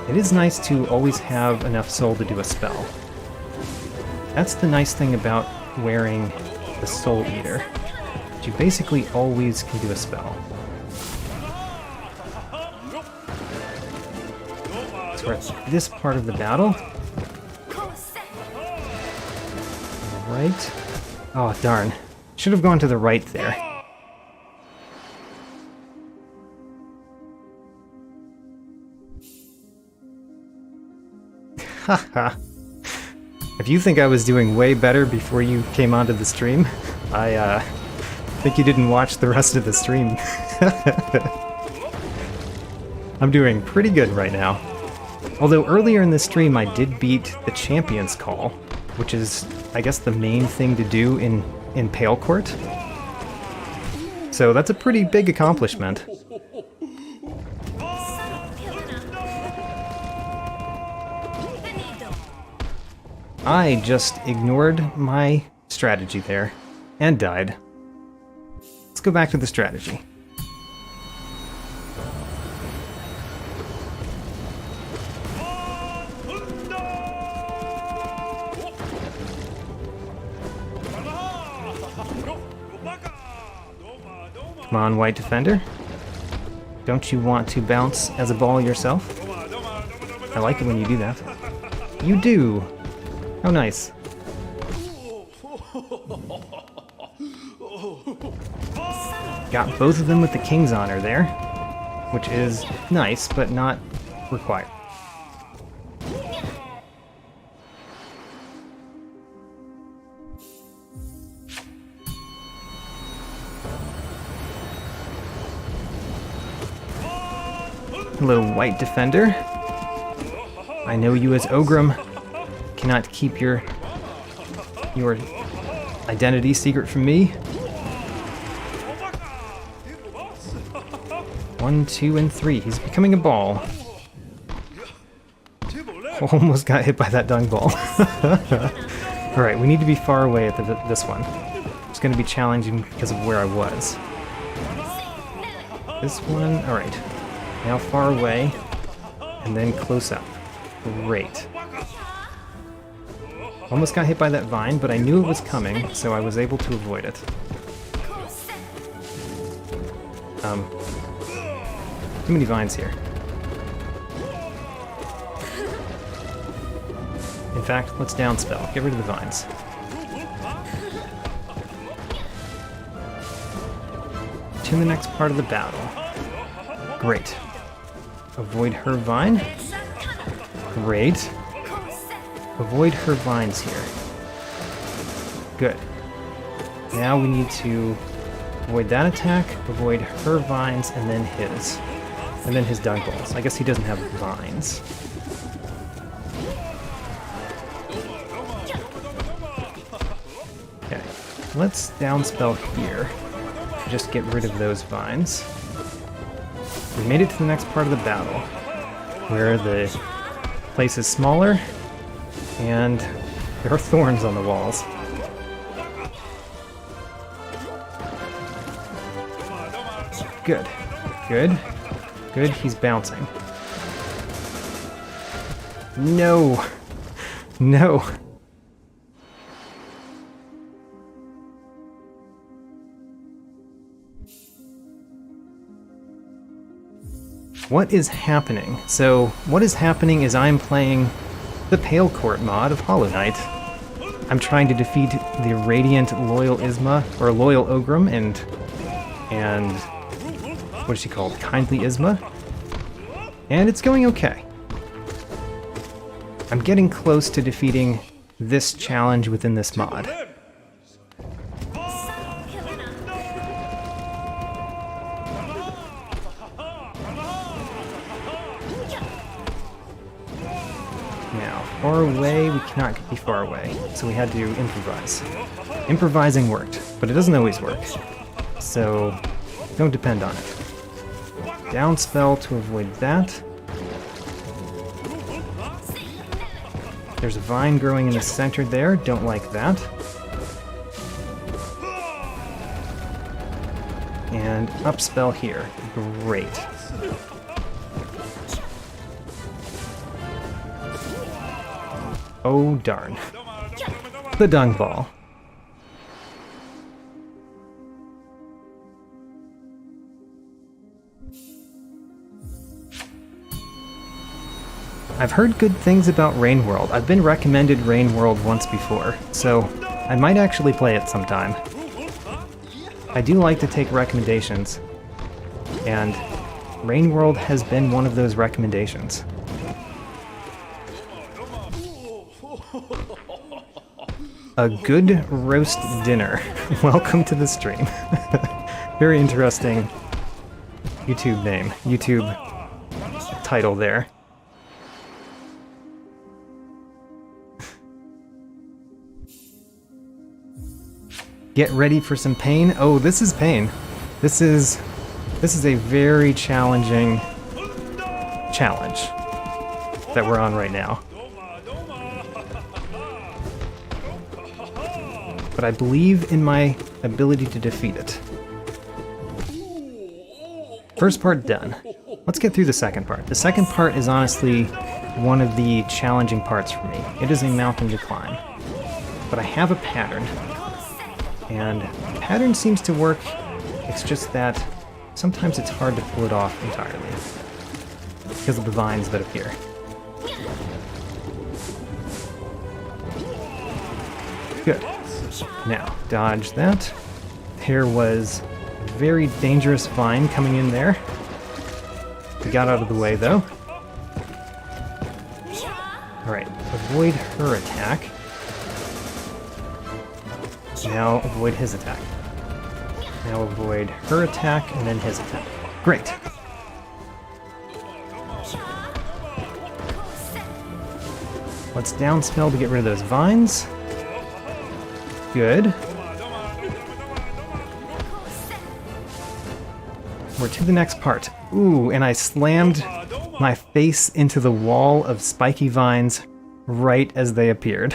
It is nice to always have enough soul to do a spell. That's the nice thing about wearing the Soul Eater. You basically always can do a spell. So we're at this part of the battle. Right. Oh, darn. Should have gone to the right there. Haha. If you think I was doing way better before you came onto the stream, I think you didn't watch the rest of the stream. I'm doing pretty good right now. Although earlier in the stream I did beat the Champion's Call, which is, I guess, the main thing to do in Pale Court. So that's a pretty big accomplishment. I just ignored my strategy there and died. Let's go back to the strategy. Come on, White Defender. Don't you want to bounce as a ball yourself? I like it when you do that. You do! How nice. Got both of them with the King's Honor there, which is nice, but not required. Hello, White Defender. I know you as Ogrim cannot keep your identity secret from me. 1, 2, and 3. He's becoming a ball. Almost got hit by that dung ball. Alright, we need to be far away at this one. It's going to be challenging because of where I was. This one, alright. Now far away, and then close up. Great. Almost got hit by that vine, but I knew it was coming, so I was able to avoid it. Too many vines here. In fact, let's downspell. Get rid of the vines. To the next part of the battle. Great. Avoid her vine. Great. Avoid her vines here. Good. Now we need to avoid that attack, avoid her vines, and then his. And then his dung balls. I guess he doesn't have vines. Okay. Let's downspell here. Just get rid of those vines. We made it to the next part of the battle, where the place is smaller, and there are thorns on the walls. Good. Good. Good, he's bouncing. No! No! What is happening? So, what is happening is I'm playing the Pale Court mod of Hollow Knight. I'm trying to defeat the Radiant Loyal Isma, or Loyal Ogrim, and what is she called? Kindly Isma? And it's going okay. I'm getting close to defeating this challenge within this mod. Now, far away, we cannot be far away, so we had to improvise. Improvising worked, but it doesn't always work, so don't depend on it. Down spell to avoid that. There's a vine growing in the center there, don't like that. And up spell here, great. Oh darn. The dung ball. I've heard good things about Rain World. I've been recommended Rain World once before, so I might actually play it sometime. I do like to take recommendations, and Rain World has been one of those recommendations. A good roast dinner. Welcome to the stream. Very interesting YouTube name, YouTube title there. Get ready for some pain. Oh, this is pain. This is a very challenging challenge that we're on right now. But I believe in my ability to defeat it. First part done. Let's get through the second part. The second part is honestly one of the challenging parts for me. It is a mountain to climb. But I have a pattern. And the pattern seems to work. It's just that sometimes it's hard to pull it off entirely because of the vines that appear. Good. Now, dodge that. There was a very dangerous vine coming in there. We got out of the way, though. Alright, avoid her attack. Now avoid his attack. Now avoid her attack, and then his attack. Great! Let's downspell to get rid of those vines. Good. We're to the next part. Ooh, and I slammed my face into the wall of spiky vines right as they appeared.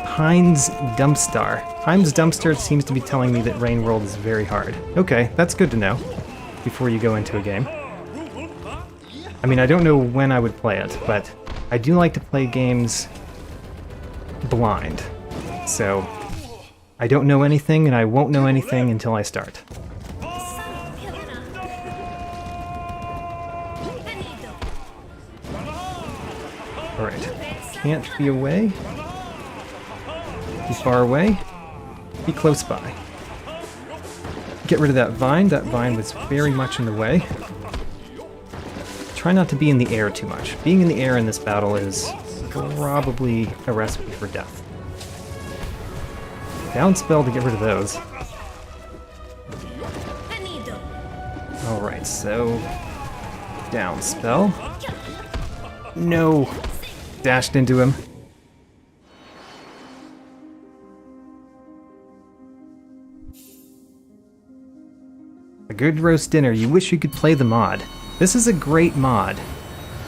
Heinz Dumpstar. Heinz Dumpster seems to be telling me that Rain World is very hard. Okay, that's good to know before you go into a game. I mean, I don't know when I would play it, but I do like to play games blind. So, I don't know anything, and I won't know anything until I start. Alright. Can't be away. Be far away. Be close by. Get rid of that vine. That vine was very much in the way. Try not to be in the air too much. Being in the air in this battle is probably a recipe for death. Downspell to get rid of those. Alright, so... Downspell. No! Dashed into him. A good roast dinner. You wish you could play the mod. This is a great mod.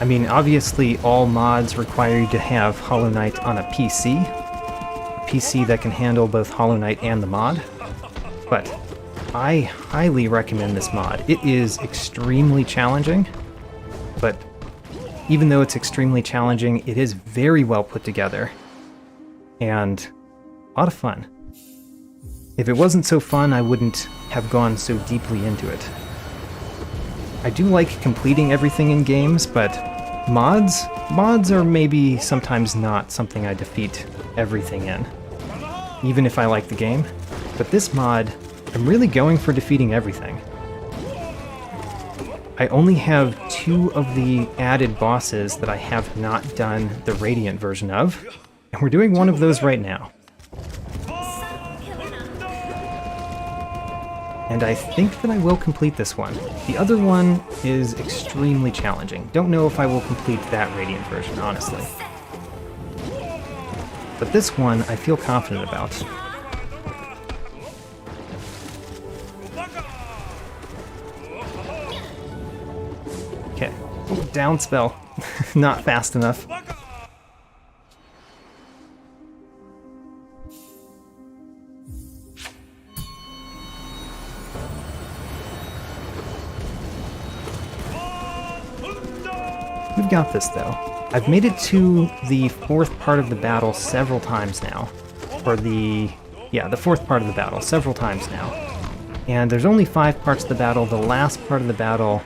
I mean, obviously all mods require you to have Hollow Knight on a PC that can handle both Hollow Knight and the mod, but I highly recommend this mod. It is extremely challenging, but even though it's extremely challenging, it is very well put together, and a lot of fun. If it wasn't so fun, I wouldn't have gone so deeply into it. I do like completing everything in games, but mods are maybe sometimes not something I defeat everything in, even if I like the game. But this mod, I'm really going for defeating everything. I only have 2 of the added bosses that I have not done the Radiant version of, and we're doing one of those right now. And I think that I will complete this one. The other one is extremely challenging. Don't know if I will complete that Radiant version, honestly. But this one, I feel confident about. Okay. Oh, down spell. Not fast enough. We've got this, though. I've made it to the 4th part of the battle several times now. Or the 4th part of the battle several times now. And there's only 5 parts of the battle. The last part of the battle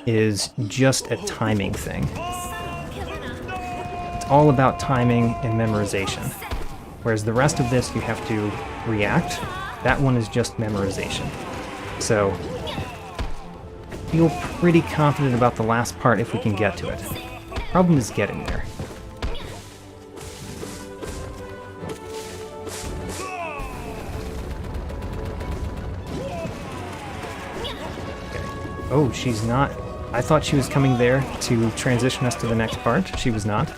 is just a timing thing. It's all about timing and memorization. Whereas the rest of this, you have to react. That one is just memorization. So, feel pretty confident about the last part if we can get to it. Problem is getting there. Okay. Oh, she's not. I thought she was coming there to transition us to the next part. She was not.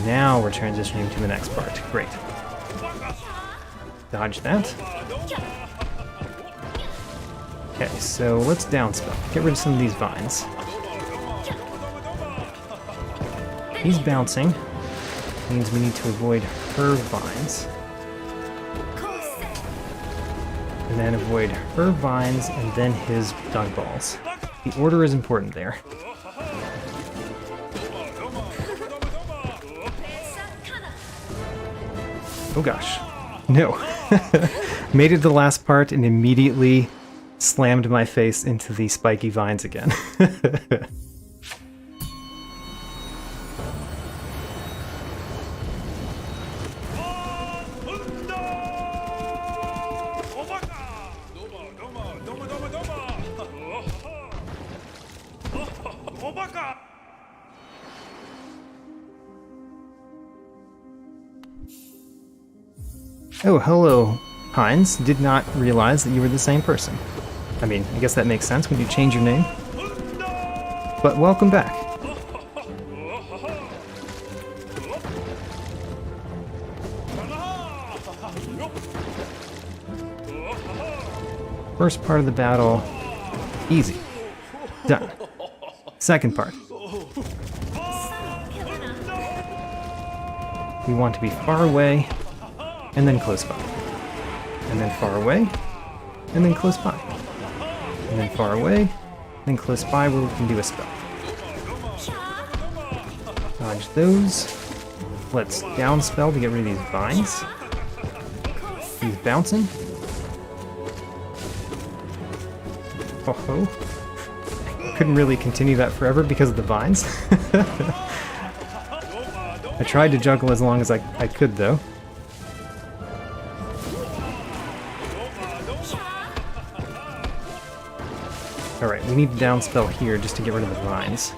Now we're transitioning to the next part. Great. Dodge that. Okay, so let's downspell. Get rid of some of these vines. He's bouncing. Means we need to avoid her vines. And then avoid her vines and then his dug balls. The order is important there. Oh gosh. No. Made it to the last part and immediately slammed my face into the spiky vines again. Oh, hello, Hines. Did not realize that you were the same person. I mean, I guess that makes sense when you change your name. But welcome back. First part of the battle, easy. Done. Second part. We want to be far away, and then close by. And then far away, and then close by. And then far away, then close by where we can do a spell. Dodge those. Let's downspell to get rid of these vines. He's bouncing. Oh ho. Couldn't really continue that forever because of the vines. I tried to juggle as long as I could though. Alright, we need to downspell here just to get rid of the vines.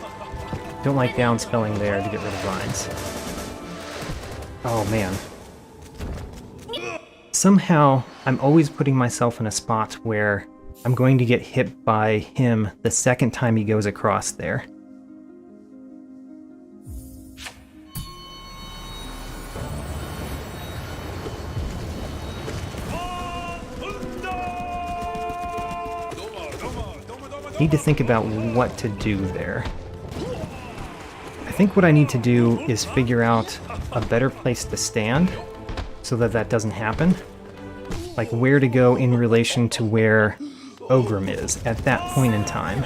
Don't like downspelling there to get rid of vines. Oh man. Somehow, I'm always putting myself in a spot where I'm going to get hit by him the second time he goes across there. Need to think about what to do there. think what I need to do is figure out a better place to stand so that that doesn't happen. Like where to go in relation to where Ogrim is at that point in time.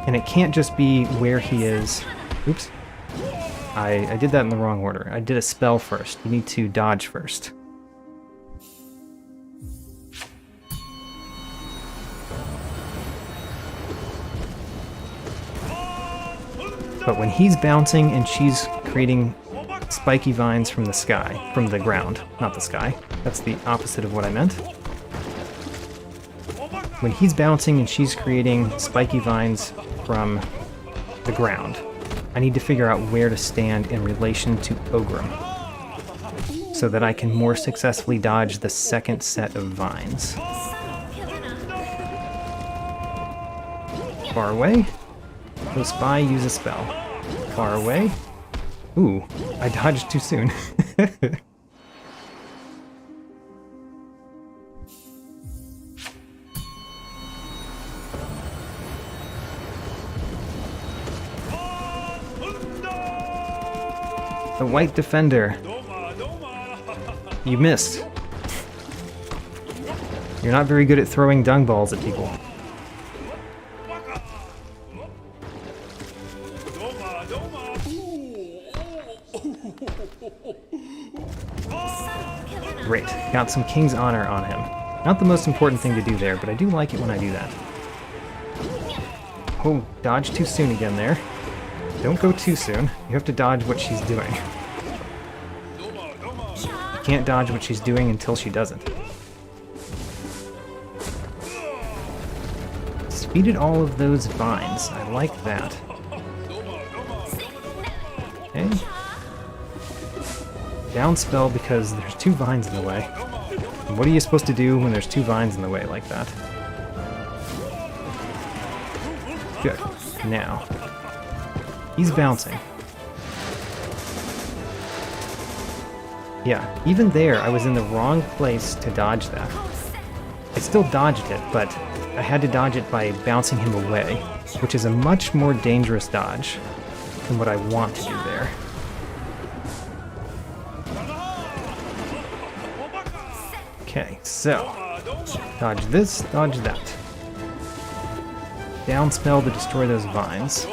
And it can't just be where he is. Oops. I did that in the wrong order. I did a spell first. You need to dodge first. But when he's bouncing and she's creating spiky vines from the sky, from the ground, not the sky. That's the opposite of what I meant. When he's bouncing and she's creating spiky vines from the ground, I need to figure out where to stand in relation to Ogrim so that I can more successfully dodge the second set of vines. Far away. Go spy, use a spell. Far away. Ooh, I dodged too soon. The white defender. You missed. You're not very good at throwing dung balls at people. Great. Got some King's Honor on him. Not the most important thing to do there, but I do like it when I do that. Oh, dodge too soon again there. Don't go too soon. You have to dodge what she's doing. You can't dodge what she's doing until she doesn't. Speeded all of those vines. I like that. Okay. Down spell because there's two vines in the way. And what are you supposed to do when there's two vines in the way like that? Good. Now. He's bouncing. Yeah, even there, I was in the wrong place to dodge that. I still dodged it, but I had to dodge it by bouncing him away, which is a much more dangerous dodge than what I want to do there. Okay, so dodge this, dodge that. Down spell to destroy those vines.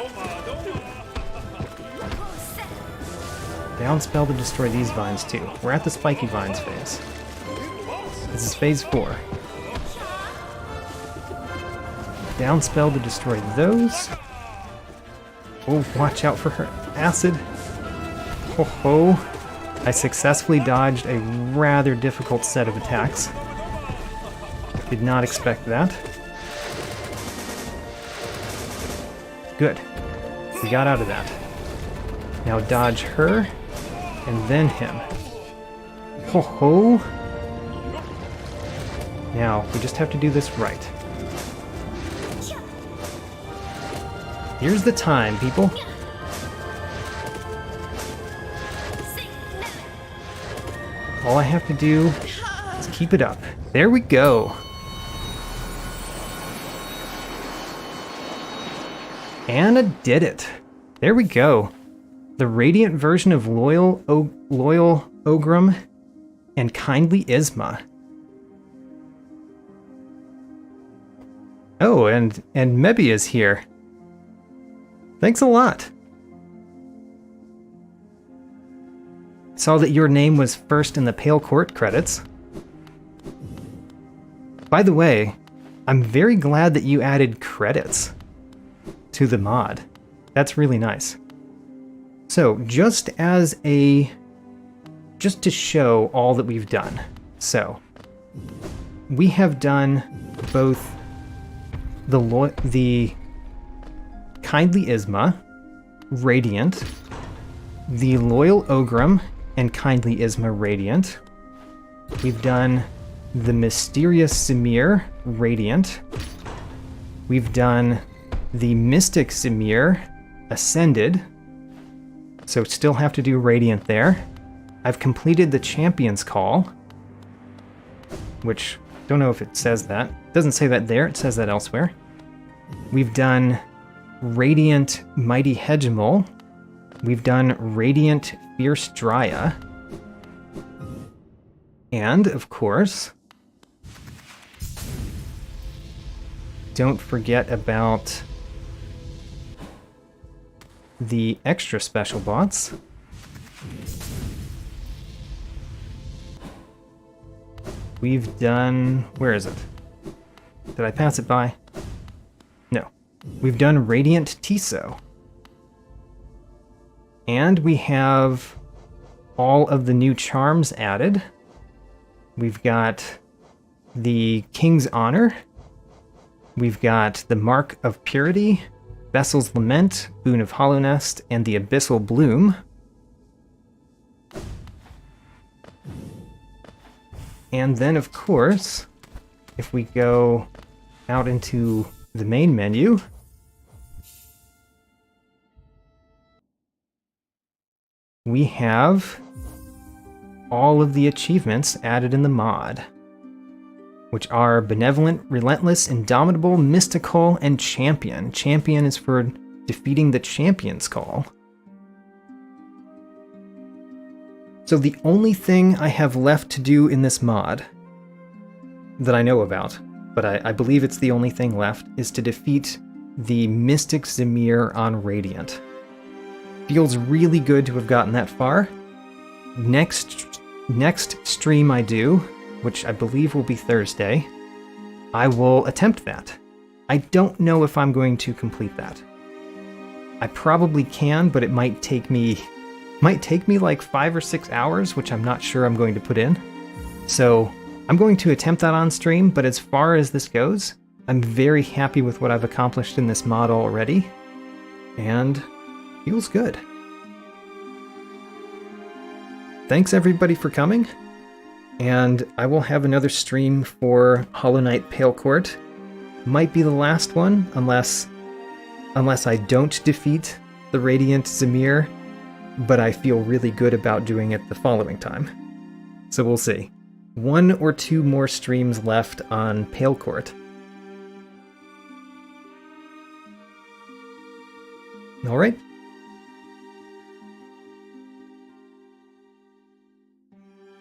Down spell to destroy these vines too. We're at the spiky vines phase. This is phase 4. Down spell to destroy those. Oh, watch out for her acid. Ho ho. I successfully dodged a rather difficult set of attacks. Did not expect that. Good. We got out of that. Now dodge her, and then him. Ho ho! Now, we just have to do this right. Here's the time, people. All I have to do is keep it up. There we go. Anna did it. There we go. The radiant version of loyal Ogrim and kindly Isma. Oh, and Mebi is here. Thanks a lot. Saw that your name was first in the Pale Court credits. By the way, I'm very glad that you added credits to the mod. That's really nice. So, just to show all that we've done. So, we have done both the kindly Isma, Radiant, the loyal Ogrim, and kindly Isma, Radiant. We've done the mysterious Samir, Radiant. We've done the mystic Samir, Ascended. So still have to do Radiant there. I've completed the Champion's Call, which, don't know if it says that. It doesn't say that there, it says that elsewhere. We've done Radiant Mighty Hegemol. We've done Radiant Fierce Dryya. And, of course, don't forget about the extra special bots. We've done... where is it? Did I pass it by? No. We've done Radiant Tiso. And we have all of the new charms added. We've got the King's Honor. We've got the Mark of Purity, Vessel's Lament, Boon of Hollownest, and the Abyssal Bloom. And then, of course, if we go out into the main menu, we have all of the achievements added in the mod, which are Benevolent, Relentless, Indomitable, Mystical, and Champion. Champion is for defeating the Champion's Call. So the only thing I have left to do in this mod that I know about, but I believe it's the only thing left, is to defeat the Mystic Zamir on Radiant. Feels really good to have gotten that far. Next stream I do, which I believe will be Thursday, I will attempt that. I don't know if I'm going to complete that. I probably can, but it might take me like 5 or 6 hours, which I'm not sure I'm going to put in. So I'm going to attempt that on stream, but as far as this goes, I'm very happy with what I've accomplished in this mod already, and feels good. Thanks everybody for coming, and I will have another stream for Hollow Knight Pale Court. Might be the last one, unless I don't defeat the Radiant Zamir, but I feel really good about doing it the following time. So we'll see. 1 or 2 more streams left on Pale Court. Alright.